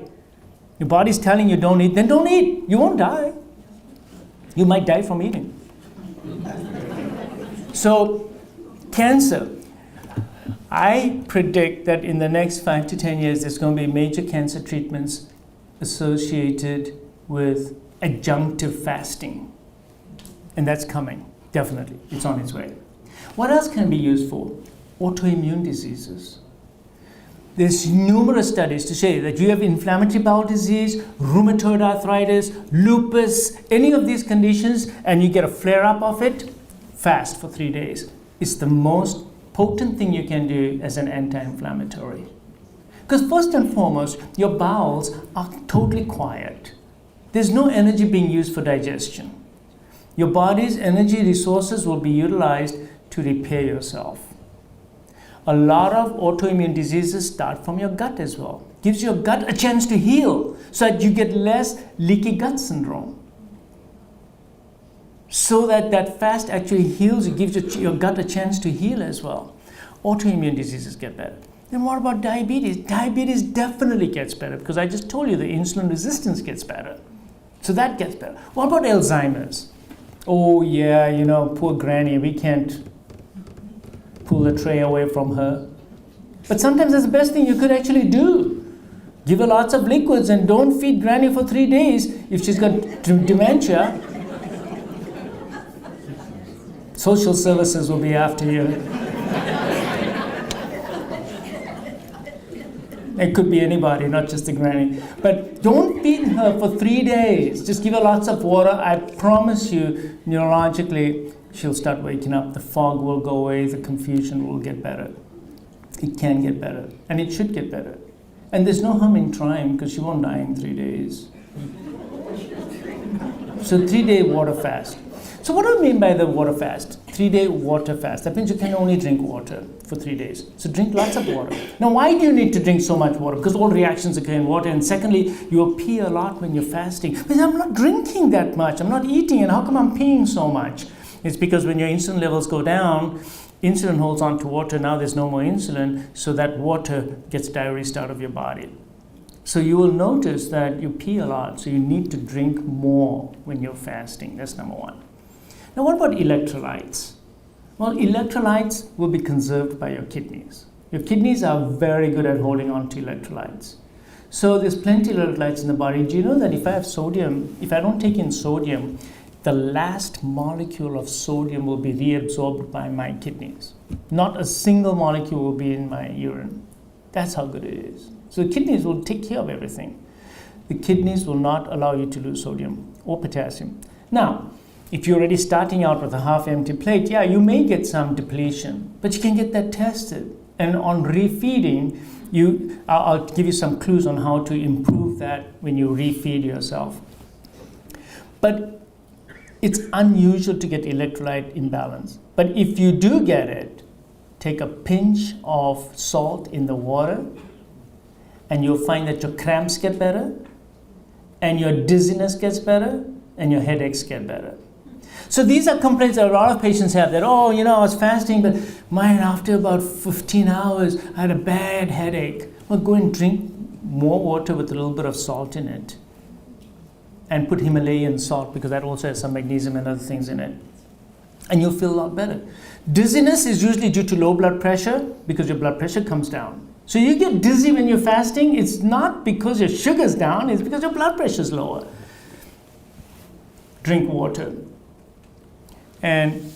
Your body's telling you don't eat, then don't eat. You won't die. You might die from eating. So, cancer. I predict that in the next 5 to 10 years, there's going to be major cancer treatments associated with adjunctive fasting. And that's coming, definitely. It's on its way. What else can be used for? Autoimmune diseases. There's numerous studies to say that you have inflammatory bowel disease, rheumatoid arthritis, lupus, any of these conditions, and you get a flare-up of it, fast for 3 days. It's the most potent thing you can do as an anti-inflammatory. Because first and foremost, your bowels are totally quiet. There's no energy being used for digestion. Your body's energy resources will be utilized to repair yourself. A lot of autoimmune diseases start from your gut as well. Gives your gut a chance to heal so that you get less leaky gut syndrome. So that fast actually heals, it gives your gut a chance to heal as well. Autoimmune diseases get better. Then what about diabetes? Diabetes definitely gets better because I just told you the insulin resistance gets better. So that gets better. What about Alzheimer's? Oh yeah, poor granny, we can't pull the tray away from her. But sometimes that's the best thing you could actually do. Give her lots of liquids and don't feed granny for 3 days if she's got dementia. Social services will be after you. It could be anybody, not just the granny. But don't feed her for 3 days. Just give her lots of water. I promise you, neurologically, she'll start waking up. The fog will go away. The confusion will get better. It can get better. And it should get better. And there's no harm in trying because she won't die in 3 days. So 3-day water fast. So what do I mean by the water fast? 3-day water fast. That means you can only drink water for 3 days. So drink lots of water. Now why do you need to drink so much water? Because all reactions occur in water. And secondly, you pee a lot when you're fasting. But I'm not drinking that much. I'm not eating. And how come I'm peeing so much? It's because when your insulin levels go down, insulin holds on to water. Now there's no more insulin, so that water gets diuresed out of your body. So you will notice that you pee a lot, so you need to drink more when you're fasting. That's number one. Now, what about electrolytes? Well, electrolytes will be conserved by your kidneys. Your kidneys are very good at holding on to electrolytes. So there's plenty of electrolytes in the body. Do you know that if I have sodium, if I don't take in sodium, the last molecule of sodium will be reabsorbed by my kidneys. Not a single molecule will be in my urine. That's how good it is. So the kidneys will take care of everything. The kidneys will not allow you to lose sodium or potassium. Now, if you're already starting out with a half-empty plate, yeah, you may get some depletion, but you can get that tested. And on refeeding, I'll give you some clues on how to improve that when you refeed yourself. But it's unusual to get electrolyte imbalance. But if you do get it, take a pinch of salt in the water, and you'll find that your cramps get better, and your dizziness gets better, and your headaches get better. So these are complaints that a lot of patients have, that, oh, I was fasting, but after about 15 hours, I had a bad headache. Well, go and drink more water with a little bit of salt in it. And put Himalayan salt, because that also has some magnesium and other things in it. And you'll feel a lot better. Dizziness is usually due to low blood pressure, because your blood pressure comes down. So you get dizzy when you're fasting, it's not because your sugar's down, it's because your blood pressure's lower. Drink water. And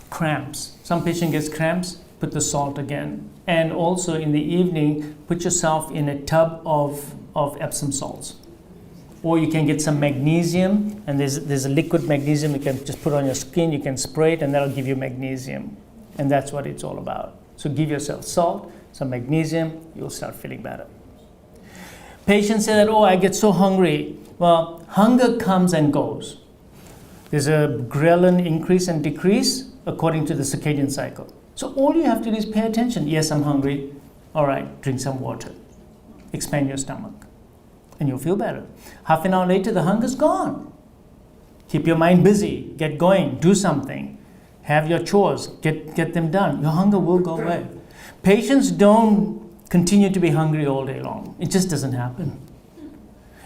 cramps. Some patient gets cramps, put the salt again. And also in the evening, put yourself in a tub of Epsom salts. Or you can get some magnesium, and there's a liquid magnesium you can just put on your skin, you can spray it, and that'll give you magnesium. And that's what it's all about. So give yourself salt, some magnesium, you'll start feeling better. Patients say that, I get so hungry. Well, hunger comes and goes. There's a ghrelin increase and decrease according to the circadian cycle. So all you have to do is pay attention. Yes, I'm hungry. All right, drink some water. Expand your stomach. And you'll feel better. Half an hour later, the hunger's gone. Keep your mind busy. Get going. Do something. Have your chores. Get them done. Your hunger will go away. Patients don't continue to be hungry all day long. It just doesn't happen.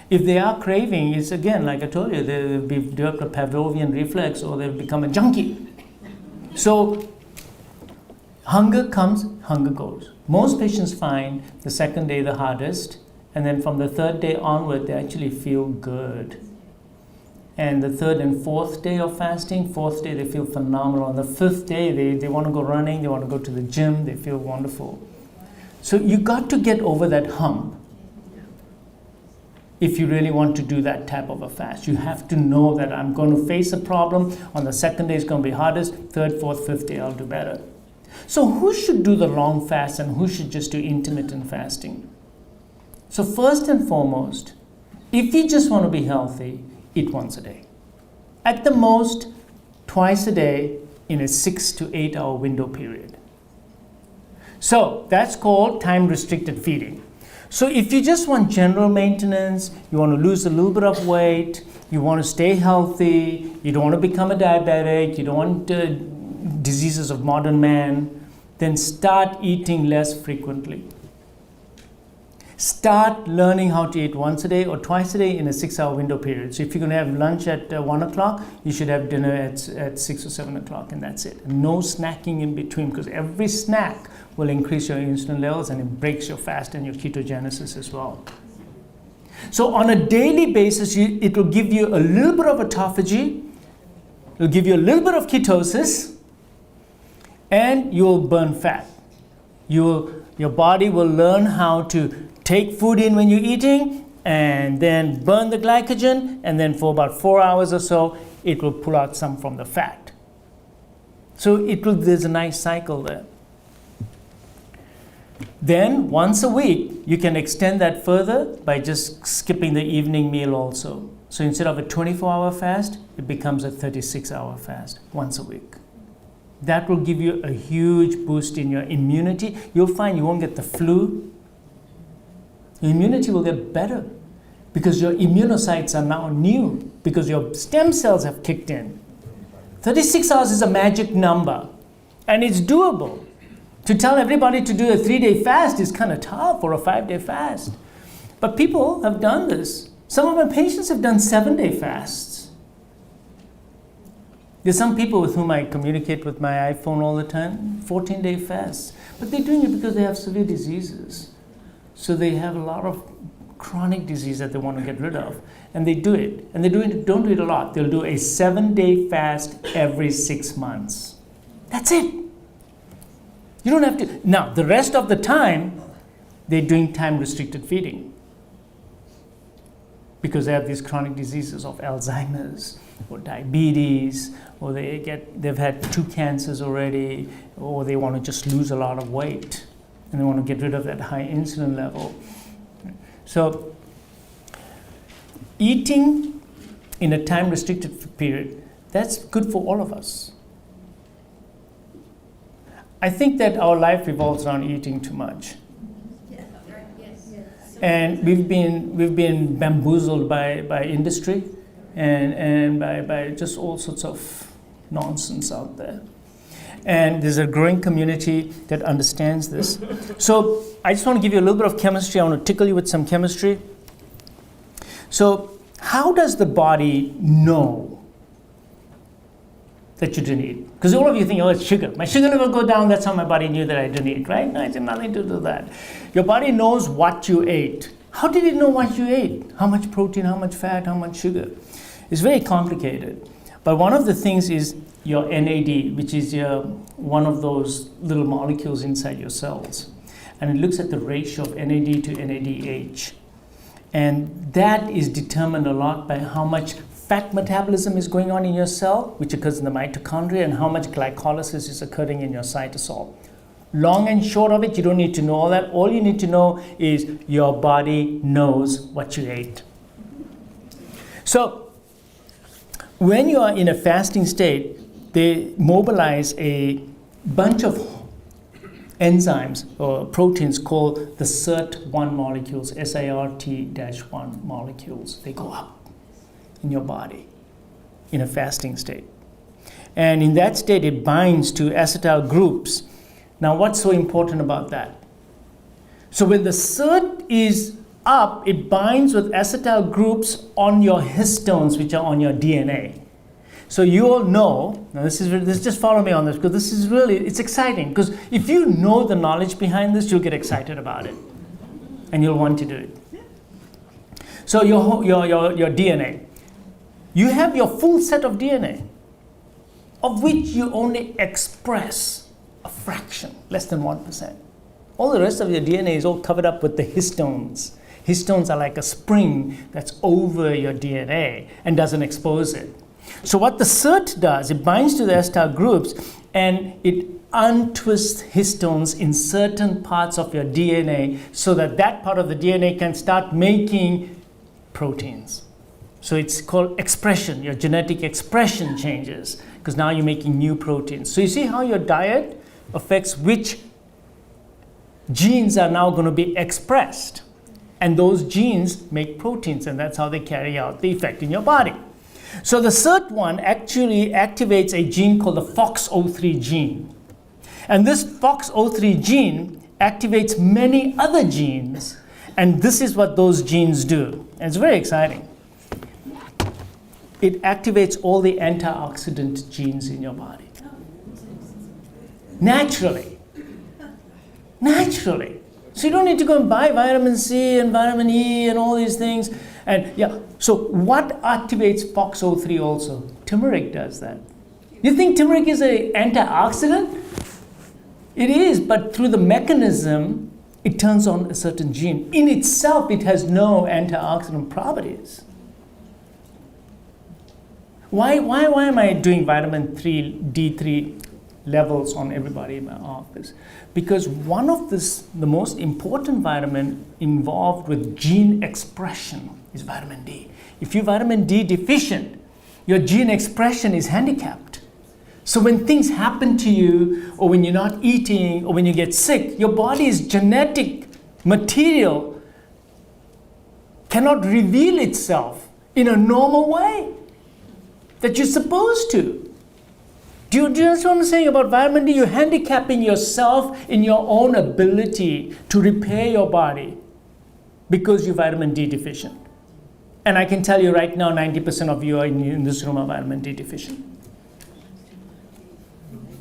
If they are craving, it's again, like I told you, they'll develop a Pavlovian reflex, or they'll become a junkie. So hunger comes, hunger goes. Most patients find the second day the hardest, and then from the third day onward, they actually feel good. And the third and fourth day of fasting, fourth day they feel phenomenal. On the fifth day, they want to go running, they want to go to the gym, they feel wonderful. So you got to get over that hump. If you really want to do that type of a fast, you have to know that I'm going to face a problem. On the second day, it's going to be hardest. Third, fourth, fifth day, I'll do better. So who should do the long fast and who should just do intermittent fasting? So first and foremost, if you just want to be healthy, eat once a day. At the most, twice a day in a 6 to 8 hour window period. So that's called time-restricted feeding. So if you just want general maintenance, you want to lose a little bit of weight, you want to stay healthy, you don't want to become a diabetic, you don't want diseases of modern man, then start eating less frequently. Start learning how to eat once a day or twice a day in a 6 hour window period. So if you're going to have lunch at 1 o'clock, you should have dinner at 6 or 7 o'clock, and that's it. No snacking in between, because every snack will increase your insulin levels and it breaks your fast and your ketogenesis as well. So on a daily basis, it will give you a little bit of autophagy, it will give you a little bit of ketosis, and you will burn fat. Your body will learn how to take food in when you're eating and then burn the glycogen, and then for about 4 hours or so, it will pull out some from the fat. So there's a nice cycle there. Then once a week, you can extend that further by just skipping the evening meal also. So instead of a 24-hour fast, it becomes a 36-hour fast once a week. That will give you a huge boost in your immunity. You'll find you won't get the flu. Your immunity will get better because your immunocytes are now new, because your stem cells have kicked in. 36 hours is a magic number, and it's doable. To tell everybody to do a 3-day fast is kind of tough, or a 5-day fast. But people have done this. Some of my patients have done 7-day fasts. There's some people with whom I communicate with my iPhone all the time, 14-day fasts. But they're doing it because they have severe diseases. So they have a lot of chronic disease that they want to get rid of. And they do it. And they don't do it a lot. They'll do a 7-day fast every 6 months. That's it. You don't have to. Now, the rest of the time, they're doing time-restricted feeding because they have these chronic diseases of Alzheimer's or diabetes, or they've had 2 cancers already, or they want to just lose a lot of weight and they want to get rid of that high insulin level. So, eating in a time-restricted period, that's good for all of us. I think that our life revolves around eating too much. And we've been bamboozled by industry and by just all sorts of nonsense out there. And there's a growing community that understands this. So I just want to give you a little bit of chemistry. I want to tickle you with some chemistry. So how does the body know that you didn't eat? Because all of you think, oh, it's sugar. My sugar level go down, that's how my body knew that I didn't eat, right? No, it had nothing to do with that. Your body knows what you ate. How did it know what you ate? How much protein, how much fat, how much sugar? It's very complicated. But one of the things is your NAD, which is one of those little molecules inside your cells. And it looks at the ratio of NAD to NADH. And that is determined a lot by how much fat metabolism is going on in your cell, which occurs in the mitochondria, and how much glycolysis is occurring in your cytosol. Long and short of it, you don't need to know all that. All you need to know is your body knows what you ate. So, when you are in a fasting state, they mobilize a bunch of enzymes or proteins called the SIRT1 molecules, SIRT-1 molecules. They go up in your body in a fasting state. And in that state, it binds to acetyl groups. Now, what's so important about that? So when the SIRT is up, it binds with acetyl groups on your histones, which are on your DNA. So you all know, now this is just follow me on this, because this is really, it's exciting, because if you know the knowledge behind this, you'll get excited about it, and you'll want to do it. So your DNA, you have your full set of DNA, of which you only express a fraction, less than 1%. All the rest of your DNA is all covered up with the histones. Histones are like a spring that's over your DNA and doesn't expose it. So what the SIRT does, it binds to the acetyl groups and it untwists histones in certain parts of your DNA so that that part of the DNA can start making proteins. So it's called expression. Your genetic expression changes because now you're making new proteins. So you see how your diet affects which genes are now going to be expressed. And those genes make proteins, and that's how they carry out the effect in your body. So the SIRT1 actually activates a gene called the FOXO3 gene. And this FOXO3 gene activates many other genes, and this is what those genes do. And it's very exciting. It activates all the antioxidant genes in your body. Naturally. Naturally. So you don't need to go and buy vitamin C and vitamin E and all these things. And yeah, so what activates FOXO3 also? Turmeric does that. You think turmeric is an antioxidant? It is, but through the mechanism, it turns on a certain gene. In itself, it has no antioxidant properties. Why am I doing vitamin D3 levels on everybody in my office? Because one of the most important vitamin involved with gene expression is vitamin D. If you're vitamin D deficient, your gene expression is handicapped. So when things happen to you, or when you're not eating, or when you get sick, your body's genetic material cannot reveal itself in a normal way that you're supposed to. Do you understand what I'm saying about vitamin D? You're handicapping yourself in your own ability to repair your body because you're vitamin D deficient. And I can tell you right now, 90% of you in this room are vitamin D deficient.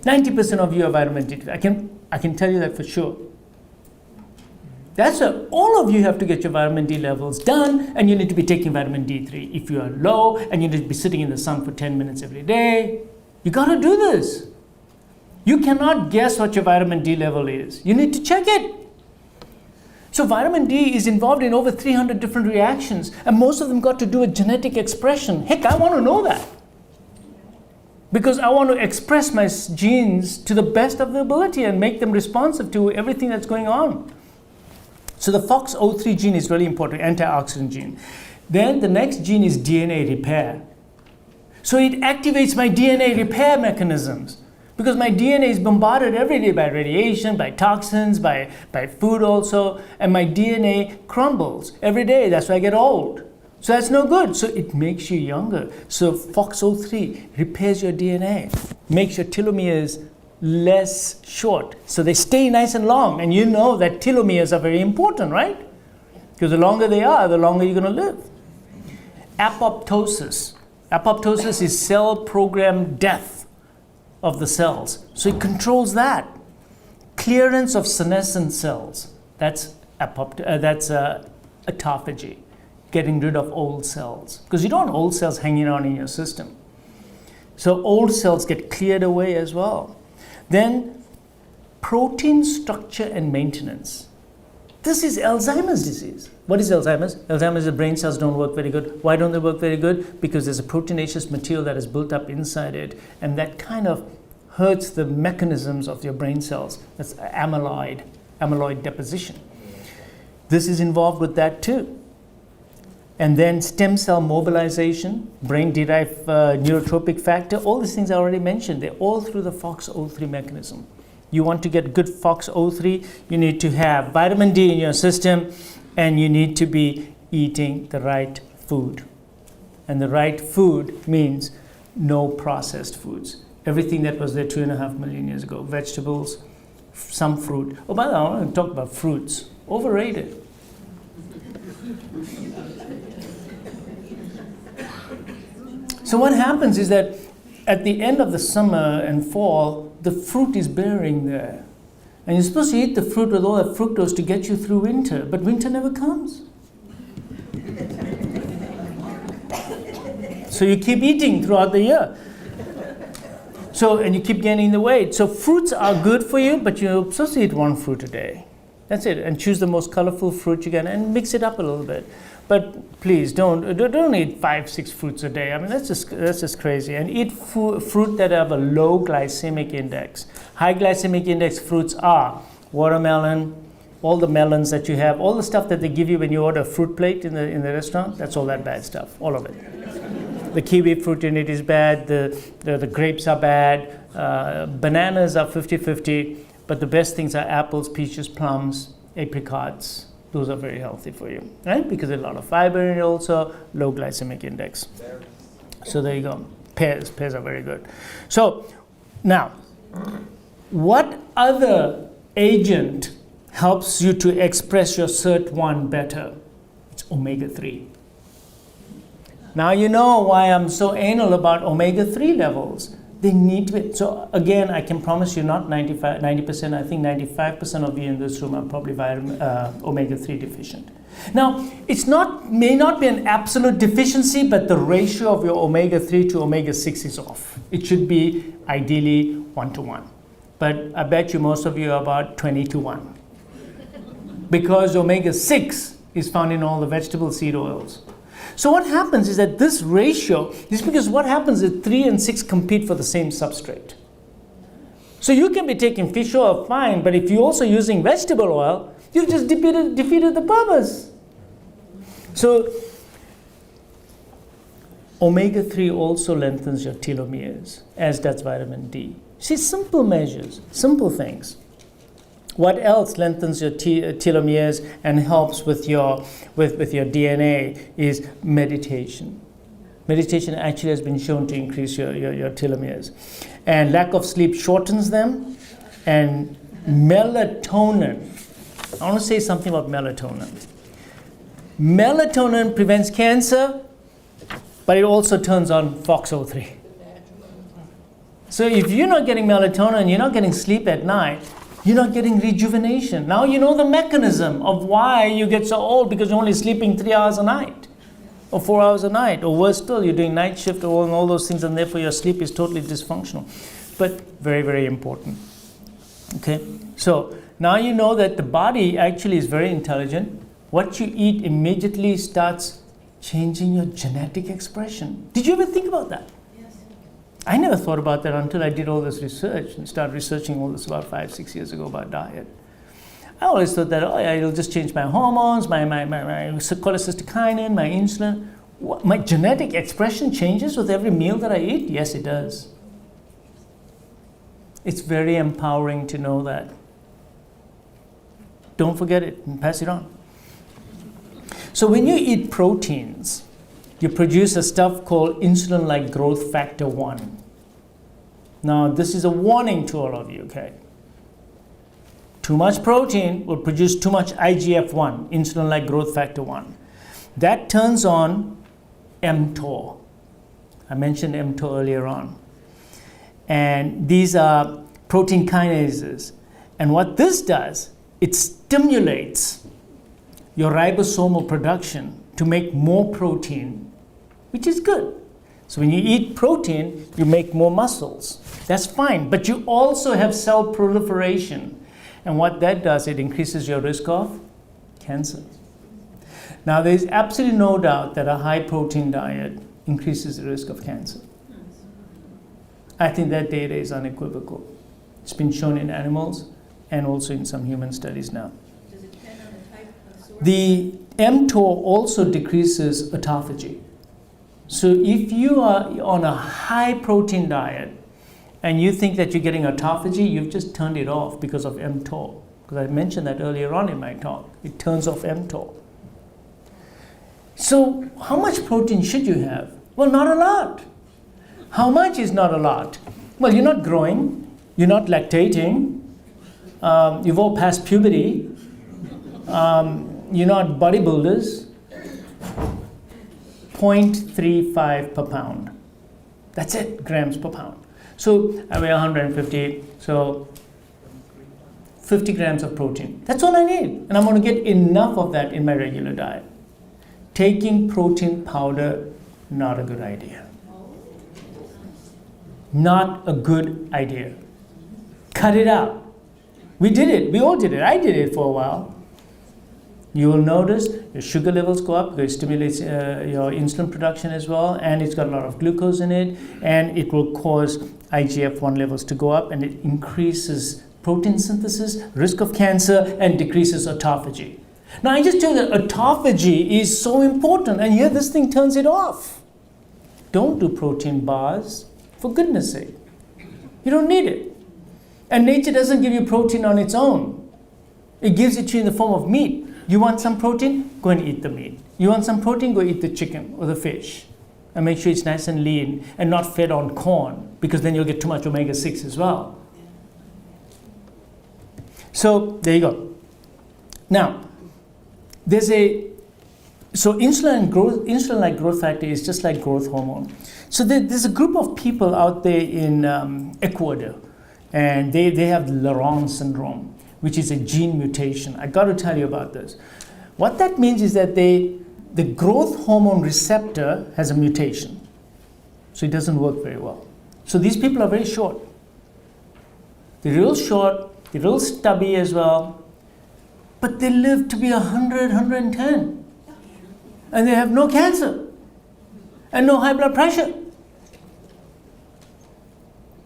90% of you are vitamin D deficient. I can tell you that for sure. That's why all of you have to get your vitamin D levels done, and you need to be taking vitamin D3. If you are low and you need to be sitting in the sun for 10 minutes every day, you got to do this. You cannot guess what your vitamin D level is. You need to check it. So vitamin D is involved in over 300 different reactions, and most of them got to do with genetic expression. Heck, I want to know that. Because I want to express my genes to the best of their ability and make them responsive to everything that's going on. So the FOXO3 gene is really important, antioxidant gene. Then the next gene is DNA repair. So it activates my DNA repair mechanisms because my DNA is bombarded every day by radiation, by toxins, by food also, and my DNA crumbles every day. That's why I get old. So that's no good. So it makes you younger. So FOXO3 repairs your DNA, makes your telomeres less short. So they stay nice and long. And you know that telomeres are very important, right? Because the longer they are, the longer you're going to live. Apoptosis. Apoptosis is cell programmed death of the cells. So it controls that. Clearance of senescent cells. That's autophagy. Getting rid of old cells. Because you don't want old cells hanging around in your system. So old cells get cleared away as well. Then protein structure and maintenance. This is Alzheimer's disease. What is Alzheimer's? Alzheimer's, the brain cells don't work very good. Why don't they work very good? Because there's a proteinaceous material that is built up inside it, and that kind of hurts the mechanisms of your brain cells. That's amyloid deposition. This is involved with that too. And then stem cell mobilization, brain-derived neurotropic factor, all these things I already mentioned, they're all through the FOXO3 mechanism. You want to get good FOXO3, you need to have vitamin D in your system, and you need to be eating the right food. And the right food means no processed foods. Everything that was there 2.5 million years ago, vegetables, some fruit. Oh, by the way, I want to talk about fruits. Overrated. So what happens is that at the end of the summer and fall, the fruit is bearing there. And you're supposed to eat the fruit with all that fructose to get you through winter, but winter never comes. So you keep eating throughout the year. And you keep gaining the weight. So fruits are good for you, but you're supposed to eat one fruit a day. That's it. And choose the most colorful fruit you can and mix it up a little bit. But please don't eat 5-6 fruits a day. I mean, that's just crazy. And eat fruit that have a low glycemic index. High glycemic index fruits are watermelon, all the melons that you have, all the stuff that they give you when you order a fruit plate in the restaurant. That's all that bad stuff, all of it. The kiwi fruit in it is bad. The grapes are bad. Bananas are 50-50. But the best things are apples, peaches, plums, apricots. Those are very healthy for you, right? Because there's a lot of fiber in it also, low glycemic index. So there you go. Pears are very good. So now, what other agent helps you to express your SIRT1 better? It's omega-3. Now you know why I'm so anal about omega-3 levels. They need to be, so again, I can promise you not 90%, I think 95% of you in this room are probably omega-3 deficient. Now, may not be an absolute deficiency, but the ratio of your omega-3 to omega-6 is off. It should be ideally 1-to-1. But I bet you most of you are about 20-to-1. Because omega-6 is found in all the vegetable seed oils. So what happens is that this ratio is because what happens is 3 and 6 compete for the same substrate. So you can be taking fish oil fine, but if you're also using vegetable oil, you've just defeated the purpose. So omega-3 also lengthens your telomeres, as does vitamin D. See, simple measures, simple things. What else lengthens your telomeres and helps with your DNA is meditation. Meditation actually has been shown to increase your telomeres. And lack of sleep shortens them. And melatonin. I want to say something about melatonin. Melatonin prevents cancer, but it also turns on FOXO3. So if you're not getting melatonin, you're not getting sleep at night, you're not getting rejuvenation. Now you know the mechanism of why you get so old, because you're only sleeping 3 hours a night or 4 hours a night, or worse still, you're doing night shift or all those things, and therefore your sleep is totally dysfunctional. But very, very important. Okay, so now you know that the body actually is very intelligent. What you eat immediately starts changing your genetic expression. Did you ever think about that? I never thought about that until I did all this research and started researching all this about 5-6 years ago about diet. I always thought that, oh yeah, it'll just change my hormones, my cholecystokinin, my insulin. My genetic expression changes with every meal that I eat? Yes, it does. It's very empowering to know that. Don't forget it and pass it on. So when you eat proteins, you produce a stuff called insulin-like growth factor 1. Now, this is a warning to all of you, okay? Too much protein will produce too much IGF-1, insulin-like growth factor 1. That turns on mTOR. I mentioned mTOR earlier on. And these are protein kinases. And what this does, it stimulates your ribosomal production to make more protein, which is good. So when you eat protein, you make more muscles. That's fine. But you also have cell proliferation. And what that does, it increases your risk of cancer. Now, there's absolutely no doubt that a high protein diet increases the risk of cancer. I think that data is unequivocal. It's been shown in animals and also in some human studies now. Does it depend on the type of source? The mTOR also decreases autophagy. So if you are on a high protein diet and you think that you're getting autophagy, you've just turned it off because of mTOR. Because I mentioned that earlier on in my talk. It turns off mTOR. So how much protein should you have? Well, not a lot. How much is not a lot? Well, you're not growing, you're not lactating, you've all passed puberty, you're not bodybuilders. 0.35 per pound. That's it, grams per pound. So I weigh 150, so 50 grams of protein. That's all I need. And I'm going to get enough of that in my regular diet. Taking protein powder, not a good idea. Not a good idea. Cut it out. We did it. We all did it. I did it for a while. You will notice your sugar levels go up because it stimulates your insulin production as well, and it's got a lot of glucose in it, and it will cause IGF-1 levels to go up, and it increases protein synthesis, risk of cancer, and decreases autophagy. Now, I just told you that autophagy is so important, and here this thing turns it off. Don't do protein bars, for goodness sake. You don't need it. And nature doesn't give you protein on its own. It gives it to you in the form of meat. You want some protein? Go and eat the meat. You want some protein? Go eat the chicken or the fish. And make sure it's nice and lean and not fed on corn, because then you'll get too much omega-6 as well. So there you go. Now, insulin-like growth factor is just like growth hormone. So there's a group of people out there in Ecuador, and they have Laron syndrome, which is a gene mutation. I got to tell you about this. What that means is that the growth hormone receptor has a mutation. So it doesn't work very well. So these people are very short. They're real short, they're real stubby as well, but they live to be 100, 110. And they have no cancer and no high blood pressure.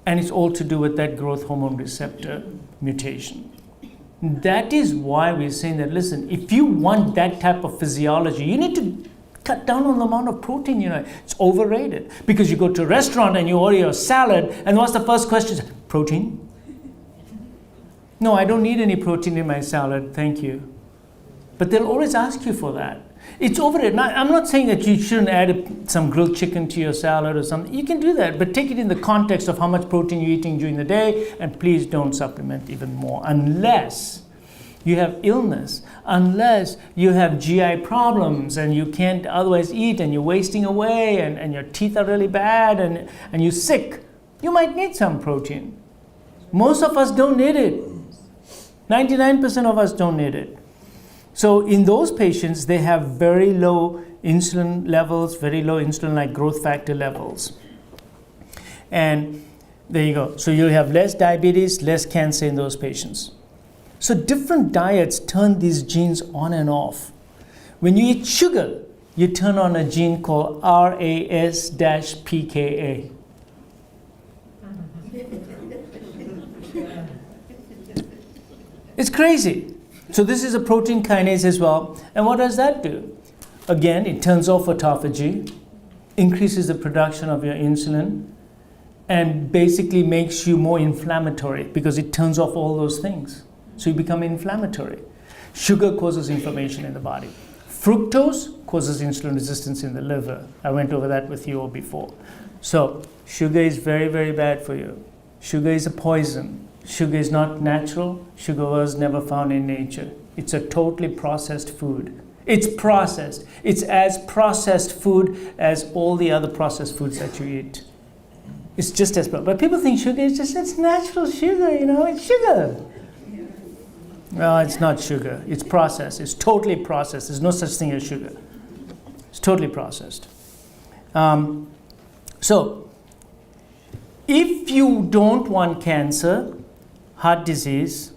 And it's all to do with that growth hormone receptor mutation. That is why we're saying that, listen, if you want that type of physiology, you need to cut down on the amount of protein you know. It's overrated. Because you go to a restaurant and you order your salad, and what's the first question? Protein? No, I don't need any protein in my salad, thank you. But they'll always ask you for that. It's overrated. Now, I'm not saying that you shouldn't add some grilled chicken to your salad or something. You can do that, but take it in the context of how much protein you're eating during the day, and please don't supplement even more unless you have illness, unless you have GI problems and you can't otherwise eat and you're wasting away and your teeth are really bad and you're sick. You might need some protein. Most of us don't need it. 99% of us don't need it. So in those patients, they have very low insulin levels, very low insulin-like growth factor levels. And there you go. So you'll have less diabetes, less cancer in those patients. So different diets turn these genes on and off. When you eat sugar, you turn on a gene called RAS-PKA. It's crazy. So this is a protein kinase as well. And what does that do? Again, it turns off autophagy, increases the production of your insulin, and basically makes you more inflammatory because it turns off all those things. So you become inflammatory. Sugar causes inflammation in the body. Fructose causes insulin resistance in the liver. I went over that with you all before. So sugar is very, very bad for you. Sugar is a poison. Sugar is not natural. Sugar was never found in nature. It's a totally processed food. It's processed. It's as processed food as all the other processed foods that you eat. It's just as, but people think sugar is just, it's natural sugar, it's sugar. No, it's not sugar. It's processed. It's totally processed. There's no such thing as sugar. It's totally processed. So, if you don't want cancer, heart disease,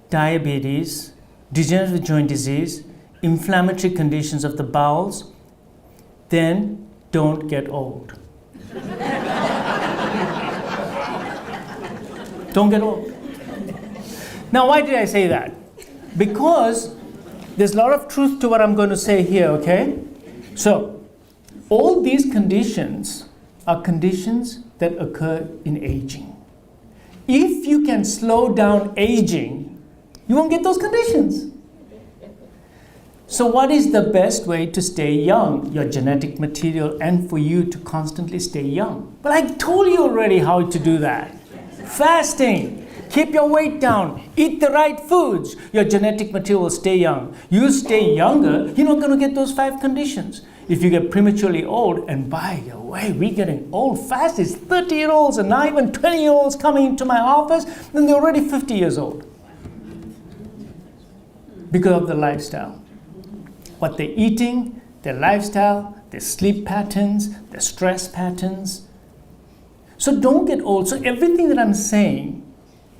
diabetes, degenerative joint disease, inflammatory conditions of the bowels, then don't get old. Don't get old. Now, why did I say that? Because there's a lot of truth to what I'm going to say here, okay? So, all these conditions are conditions that occur in aging. If you can slow down aging, you won't get those conditions. So what is the best way to stay young? Your genetic material, and for you to constantly stay young. But I told you already how to do that. Fasting. Keep your weight down. Eat the right foods. Your genetic material will stay young. You stay younger, you're not going to get those 5 conditions. If you get prematurely old, and by the way, we're getting old fast. It's 30-year-olds and not even 20-year-olds coming into my office, and they're already 50 years old. Because of the lifestyle. What they're eating, their lifestyle, their sleep patterns, their stress patterns. So don't get old. So everything that I'm saying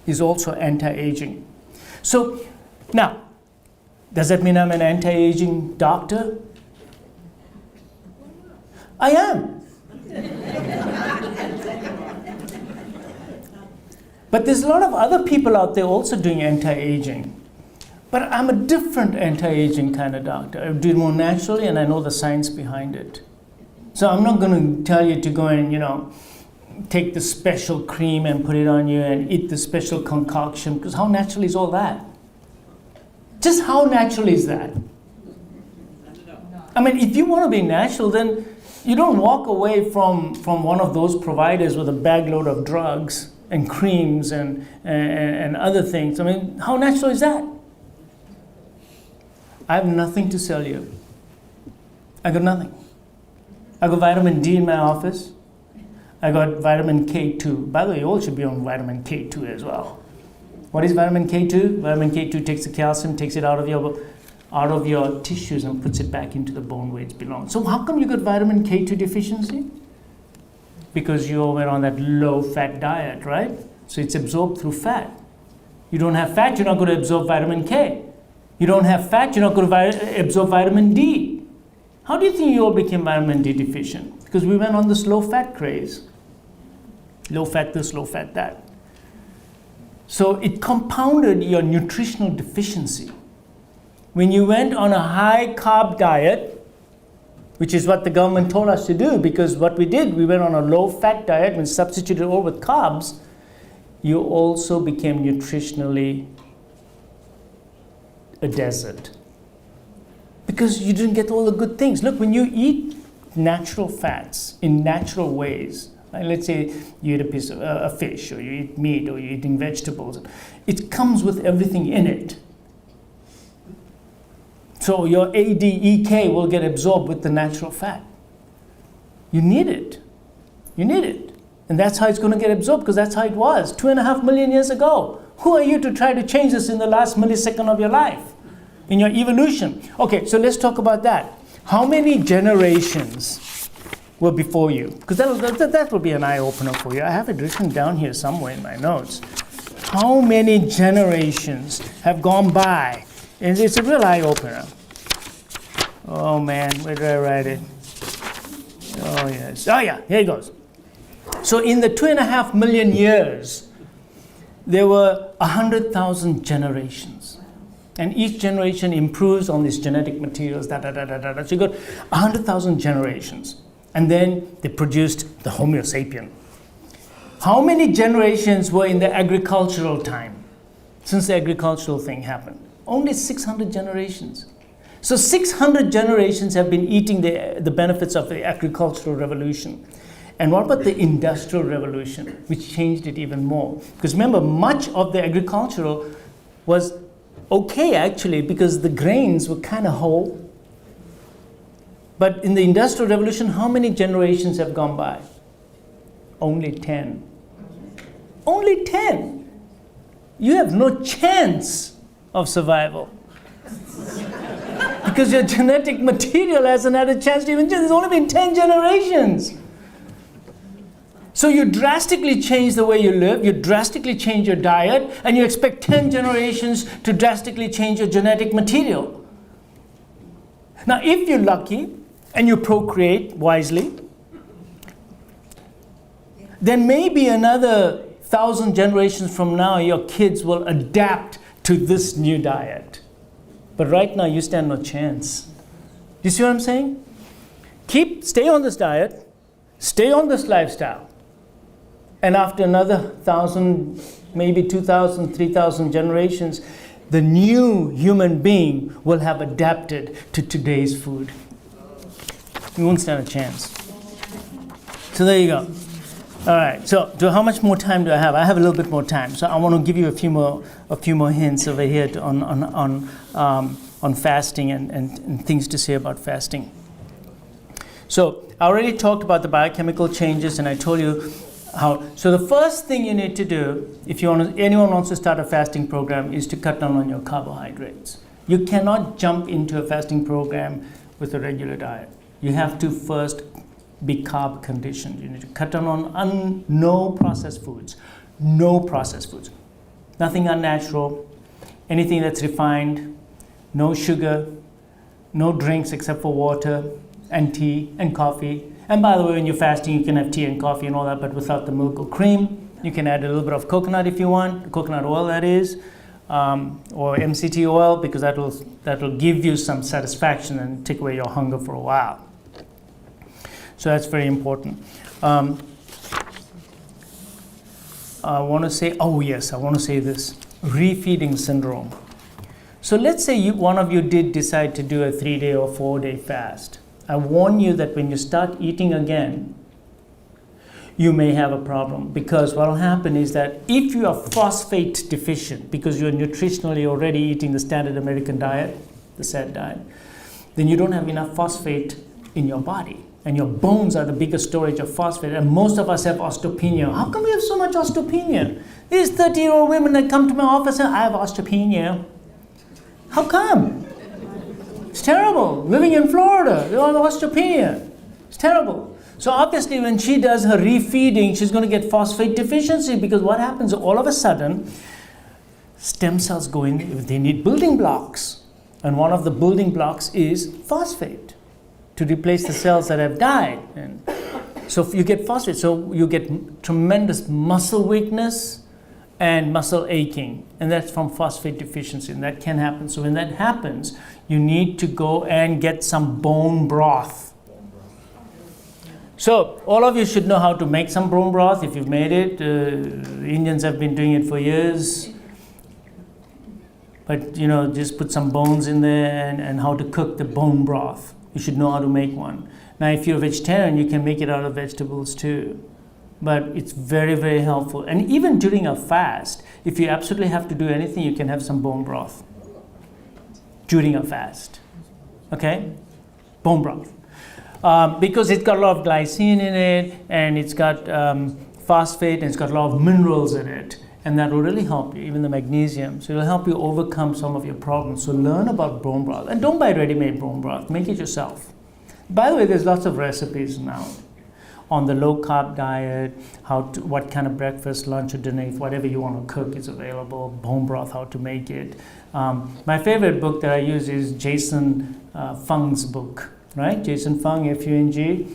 is also anti-aging. So now, does that mean I'm an anti-aging doctor? I am. But there's a lot of other people out there also doing anti-aging. But I'm a different anti-aging kind of doctor. I do it more naturally, and I know the science behind it. So I'm not going to tell you to go and, take the special cream and put it on you and eat the special concoction, because how natural is all that? Just how natural is that? I mean, if you want to be natural, then you don't walk away from one of those providers with a bag load of drugs and creams and other things. I mean, how natural is that? I have nothing to sell you. I got nothing. I got vitamin D in my office. I got vitamin K2. By the way, you all should be on vitamin K2 as well. What is vitamin K2? Vitamin K2 takes the calcium, takes it out of your tissues and puts it back into the bone where it belongs. So how come you got vitamin K2 deficiency? Because you all went on that low-fat diet, right? So it's absorbed through fat. You don't have fat, you're not going to absorb vitamin K. You don't have fat, you're not going to absorb vitamin D. How do you think you all became vitamin D deficient? Because we went on this low-fat craze. Low-fat this, low-fat that. So it compounded your nutritional deficiency. When you went on a high-carb diet, which is what the government told us to do, because what we did, we went on a low-fat diet and substituted all with carbs, you also became nutritionally a desert. Because you didn't get all the good things. Look, when you eat natural fats in natural ways, like let's say you eat a piece of a fish, or you eat meat, or you're eating vegetables, it comes with everything in it. So your ADEK will get absorbed with the natural fat. You need it. You need it. And that's how it's going to get absorbed, because that's how it was 2.5 million years ago. Who are you to try to change this in the last millisecond of your life, in your evolution? Okay, so let's talk about that. How many generations were before you? Because that will be an eye-opener for you. I have it written down here somewhere in my notes. How many generations have gone by? And it's a real eye-opener. Oh man, where did I write it? Oh yes. Oh yeah, here it goes. So in the 2.5 million years, there were 100,000 generations. And each generation improves on these genetic materials, So you got 100,000 generations. And then they produced the Homo sapien. How many generations were in the agricultural time, since the agricultural thing happened? Only 600 generations. So 600 generations have been eating the benefits of the agricultural revolution. And what about the industrial revolution, which changed it even more? Because remember, much of the agricultural was okay actually, because the grains were kind of whole. But in the industrial revolution, how many generations have gone by? Only 10. Only 10. You have no chance of survival. Because your genetic material hasn't had a chance to even change. There's only been 10 generations. So you drastically change the way you live, you drastically change your diet, and you expect 10 generations to drastically change your genetic material. Now, if you're lucky and you procreate wisely, then maybe another 1,000 generations from now, your kids will adapt to this new diet. But right now, you stand no chance. You see what I'm saying? Stay on this diet, stay on this lifestyle. And after another 1,000, maybe 2,000, 3,000 generations, the new human being will have adapted to today's food. You won't stand a chance. So there you go. All right. So how much more time do I have? I have a little bit more time. So I want to give you a few more hints over here on fasting and things to say about fasting. So I already talked about the biochemical changes, and I told you how. So the first thing you need to do, if anyone wants to start a fasting program, is to cut down on your carbohydrates. You cannot jump into a fasting program with a regular diet. You have to first be carb conditioned. You need to cut down on no processed foods. No processed foods. Nothing unnatural. Anything that's refined. No sugar. No drinks except for water and tea and coffee. And by the way, when you're fasting, you can have tea and coffee and all that, but without the milk or cream. You can add a little bit of coconut if you want, coconut oil that is, or MCT oil, because that'll give you some satisfaction and take away your hunger for a while. So that's very important. I want to say this, refeeding syndrome. So let's say one of you did decide to do a 3-day or 4-day fast. I warn you that when you start eating again, you may have a problem, because what will happen is that if you are phosphate deficient, because you're nutritionally already eating the standard American diet, the SAD diet, then you don't have enough phosphate in your body. And your bones are the biggest storage of phosphate. And most of us have osteopenia. How come we have so much osteopenia? These 30-year-old women that come to my office and I have osteopenia. How come? It's terrible. Living in Florida, they all have osteopenia. It's terrible. So obviously when she does her refeeding, she's going to get phosphate deficiency, because what happens all of a sudden, stem cells go in, they need building blocks. And one of the building blocks is phosphate, to replace the cells that have died. And so if you get phosphate, so you get tremendous muscle weakness and muscle aching, and that's from phosphate deficiency, and that can happen. So when that happens, you need to go and get some bone broth. So all of you should know how to make some bone broth if you've made it. The Indians have been doing it for years. But just put some bones in there and how to cook the bone broth. You should know how to make one. Now, if you're a vegetarian, you can make it out of vegetables too. But it's very, very helpful. And even during a fast, if you absolutely have to do anything, you can have some bone broth during a fast. Okay? Bone broth. Because it's got a lot of glycine in it, and it's got phosphate, and it's got a lot of minerals in it. And that will really help you, even the magnesium. So it'll help you overcome some of your problems. So learn about bone broth. And don't buy ready-made bone broth. Make it yourself. By the way, there's lots of recipes now on the low-carb diet, what kind of breakfast, lunch, or dinner, whatever you want to cook is available. Bone broth, how to make it. My favorite book that I use is Jason Fung's book, right? Jason Fung, F-U-N-G.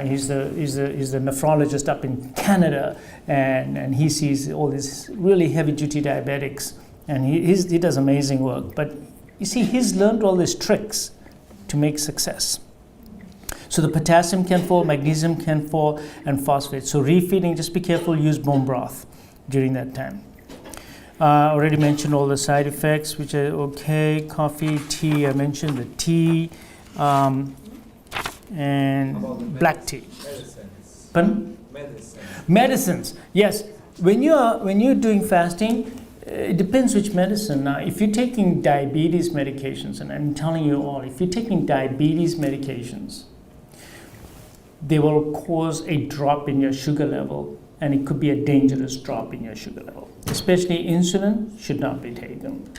He's the nephrologist up in Canada, and he sees all these really heavy-duty diabetics, and he does amazing work. But you see, he's learned all these tricks to make success. So the potassium can fall, magnesium can fall, and phosphate. So refeeding, just be careful, use bone broth during that time. Already mentioned all the side effects, which are okay. Coffee, tea, I mentioned the tea, and black tea. Medicines. Pardon? Medicines. Medicines, yes. When you're doing fasting, it depends which medicine. Now, if you're taking diabetes medications, and I'm telling you all, if you're taking diabetes medications, they will cause a drop in your sugar level, and it could be a dangerous drop in your sugar level. Especially insulin should not be taken.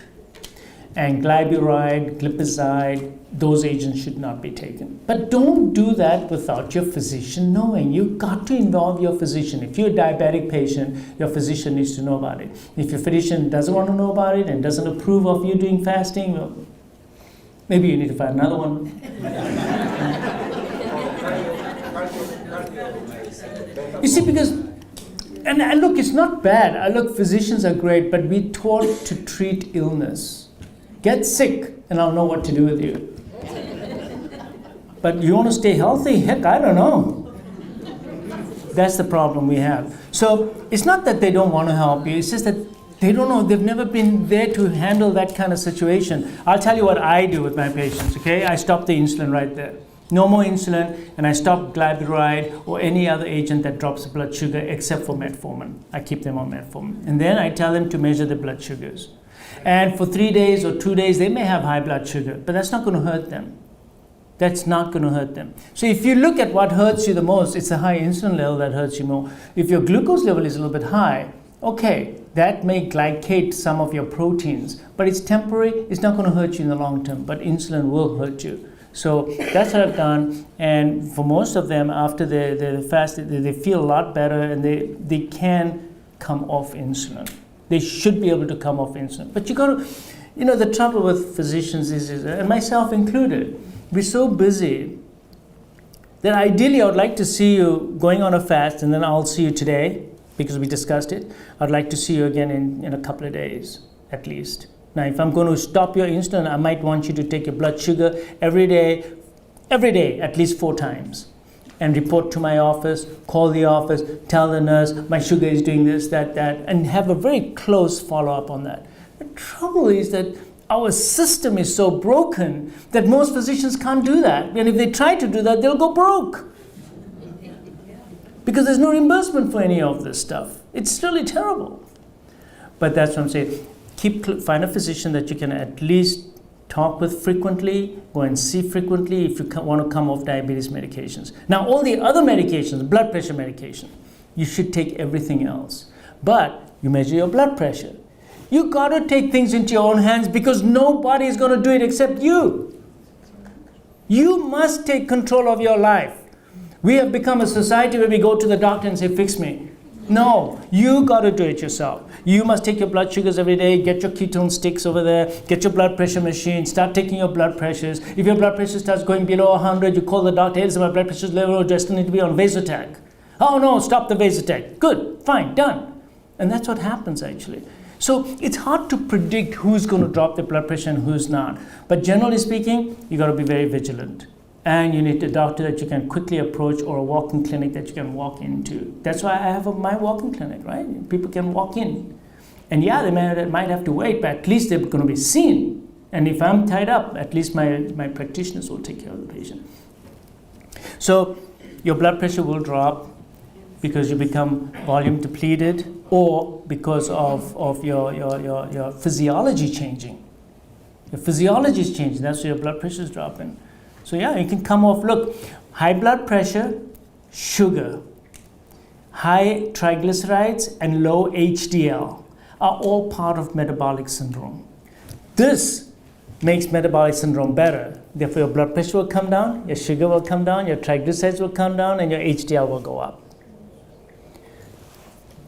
And glyburide, glipizide, those agents should not be taken. But don't do that without your physician knowing. You've got to involve your physician. If you're a diabetic patient, your physician needs to know about it. If your physician doesn't want to know about it and doesn't approve of you doing fasting, well, maybe you need to find another one. You see, because, and look, it's not bad. Look, physicians are great, but we're taught to treat illness. Get sick, and I'll know what to do with you. But you want to stay healthy? Heck, I don't know. That's the problem we have. So it's not that they don't want to help you. It's just that they don't know. They've never been there to handle that kind of situation. I'll tell you what I do with my patients, okay? I stop the insulin right there. No more insulin, and I stop glyburide or any other agent that drops the blood sugar except for metformin. I keep them on metformin. And then I tell them to measure the blood sugars. And for 3 days or 2 days, they may have high blood sugar, but that's not going to hurt them. That's not going to hurt them. So if you look at what hurts you the most, it's the high insulin level that hurts you more. If your glucose level is a little bit high, okay, that may glycate some of your proteins, but it's temporary. It's not going to hurt you in the long term, but insulin will hurt you. So that's what I've done, and for most of them, after the fast, they feel a lot better, and they can come off insulin. They should be able to come off insulin. But you got to, the trouble with physicians is, and myself included, we're so busy that ideally I would like to see you going on a fast, and then I'll see you today, because we discussed it. I'd like to see you again in a couple of days, at least. Now, if I'm going to stop your insulin, I might want you to take your blood sugar every day, at least 4 times, and report to my office, call the office, tell the nurse, my sugar is doing this, that, and have a very close follow-up on that. The trouble is that our system is so broken that most physicians can't do that. And if they try to do that, they'll go broke. Because there's no reimbursement for any of this stuff. It's really terrible. But that's what I'm saying. Find a physician that you can at least talk with frequently, go and see frequently if you want to come off diabetes medications. Now, all the other medications, blood pressure medication, you should take everything else. But you measure your blood pressure. You got to take things into your own hands because nobody is going to do it except you. You must take control of your life. We have become a society where we go to the doctor and say, fix me. No, you got to do it yourself. You must take your blood sugars every day, get your ketone sticks over there, get your blood pressure machine, start taking your blood pressures. If your blood pressure starts going below 100, you call the doctor, hey, my blood pressure level, just need to be on Vasotec. Oh no, stop the Vasotec. Good, fine, done. And that's what happens actually. So it's hard to predict who's going to drop their blood pressure and who's not. But generally speaking, you got to be very vigilant. And you need a doctor that you can quickly approach or a walk-in clinic that you can walk into. That's why I have my walk-in clinic, right? People can walk in And yeah, they might have to wait, but at least they're going to be seen. And if I'm tied up, at least my practitioners will take care of the patient. So your blood pressure will drop because you become volume depleted, or because of your physiology changing. Your physiology is changing, that's why your blood pressure is dropping. So yeah, you can come off, look, high blood pressure, sugar, high triglycerides, and low HDL are all part of metabolic syndrome. This makes metabolic syndrome better. Therefore, your blood pressure will come down, your sugar will come down, your triglycerides will come down, and your HDL will go up.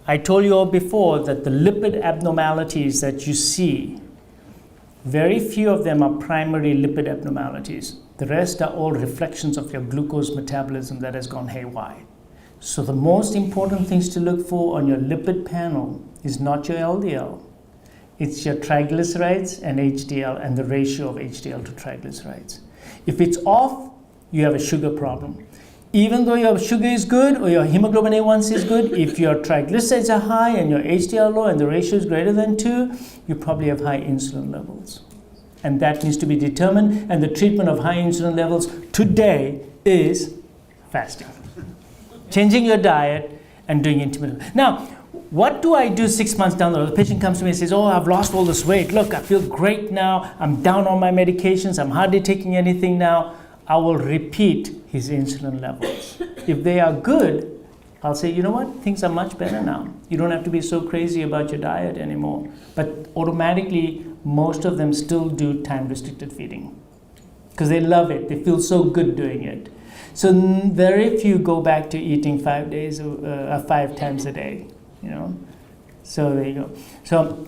I told you all before that the lipid abnormalities that you see, very few of them are primary lipid abnormalities. The rest are all reflections of your glucose metabolism that has gone haywire. So the most important things to look for on your lipid panel is not your LDL. It's your triglycerides and HDL and the ratio of HDL to triglycerides. If it's off, you have a sugar problem. Even though your sugar is good or your hemoglobin A1C is good, if your triglycerides are high and your HDL low and the ratio is greater than 2, you probably have high insulin levels. And that needs to be determined, and the treatment of high insulin levels today is fasting. Changing your diet and doing intermittent. Now, what do I do 6 months down the road? The patient comes to me and says, oh, I've lost all this weight. Look, I feel great now. I'm down on my medications. I'm hardly taking anything now. I will repeat his insulin levels. If they are good, I'll say, you know what? Things are much better now. You don't have to be so crazy about your diet anymore. But automatically, most of them still do time-restricted feeding because they love it. They feel so good doing it. So very few go back to eating 5 times a day. You know, so there you go. So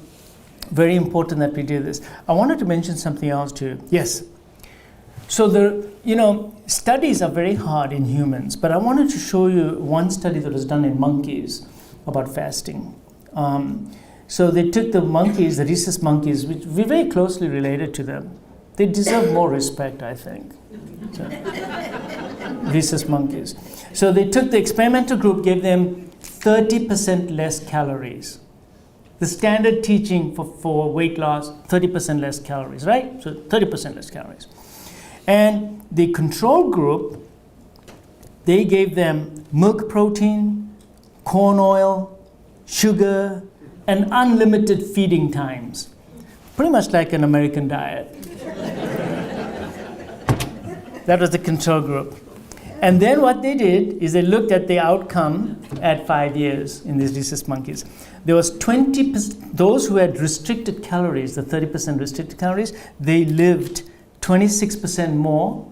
very important that we do this. I wanted to mention something else too. Yes. So studies are very hard in humans, but I wanted to show you one study that was done in monkeys about fasting. So they took the monkeys, the rhesus monkeys, which we're very closely related to them. They deserve more respect, I think. So, rhesus monkeys. So they took the experimental group, gave them 30% less calories. The standard teaching for weight loss, 30% less calories, right? So 30% less calories. And the control group, they gave them milk protein, corn oil, sugar, and unlimited feeding times. Pretty much like an American diet. That was the control group. And then what they did is they looked at the outcome at 5 years in these rhesus monkeys. There was 20%, those who had restricted calories, the 30% restricted calories, they lived 26% more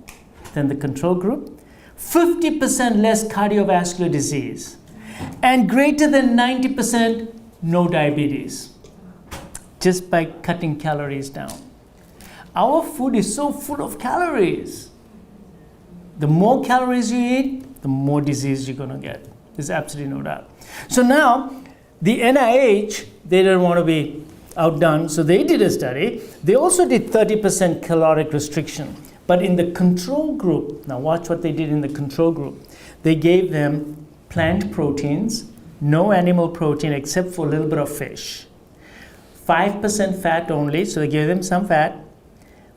than the control group, 50% less cardiovascular disease, and greater than 90% no diabetes, just by cutting calories down. Our food is so full of calories. The more calories you eat, the more disease you're going to get. There's absolutely no doubt. So now, the NIH, they didn't want to be outdone, so they did a study. They also did 30% caloric restriction. But in the control group, now watch what they did in the control group. They gave them plant proteins, no animal protein except for a little bit of fish. 5% fat only, so they gave them some fat.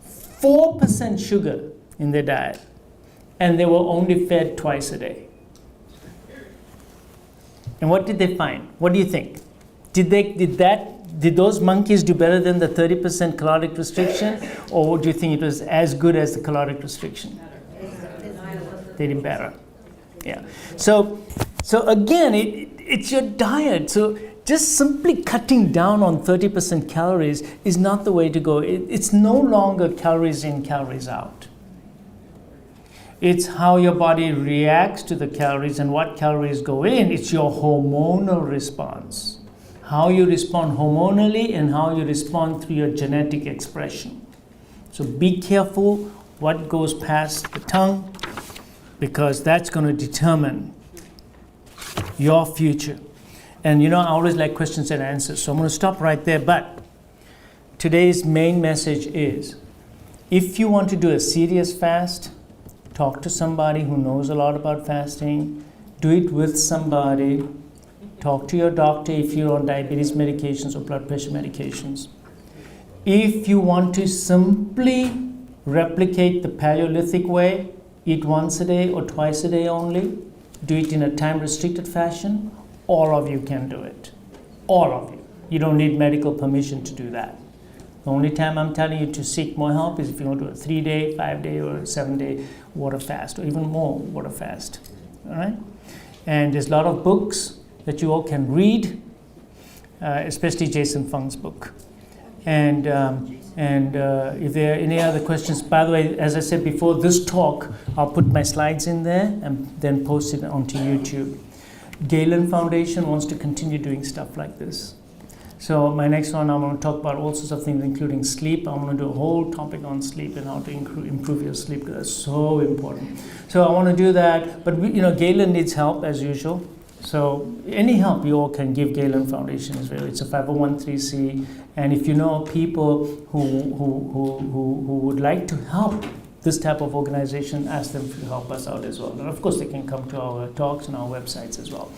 4% sugar in their diet. And they were only fed twice a day. And what did they find? What do you think? Did those monkeys do better than the 30% caloric restriction, or do you think it was as good as the caloric restriction? They did better. Yeah. So again, it's your diet. So just simply cutting down on 30% calories is not the way to go. It's no longer calories in, calories out. It's how your body reacts to the calories and what calories go in. It's your hormonal response. How you respond hormonally and how you respond through your genetic expression. So be careful what goes past the tongue, because that's going to determine your future. And I always like questions and answers, so I'm going to stop right there. But today's main message is, if you want to do a serious fast, talk to somebody who knows a lot about fasting. Do it with somebody Talk to your doctor if you're on diabetes medications or blood pressure medications. If you want to simply replicate the Paleolithic way, eat once a day or twice a day only, do it in a time-restricted fashion, all of you can do it. All of you. You don't need medical permission to do that. The only time I'm telling you to seek more help is if you want to do a 3-day, 5-day, or 7-day water fast, or even more water fast. All right? And there's a lot of books that you all can read, especially Jason Fung's book. And if there are any other questions, by the way, as I said before, this talk, I'll put my slides in there and then post it onto YouTube. Galen Foundation wants to continue doing stuff like this. So my next one, I'm going to talk about all sorts of things, including sleep. I'm going to do a whole topic on sleep and how to improve your sleep, because that's so important. So I want to do that, but Galen needs help as usual. So any help you all can give Galen Foundation is very. It's a 501(c), and if you know people who would like to help this type of organization, ask them to help us out as well. And of course, they can come to our talks and our websites as well.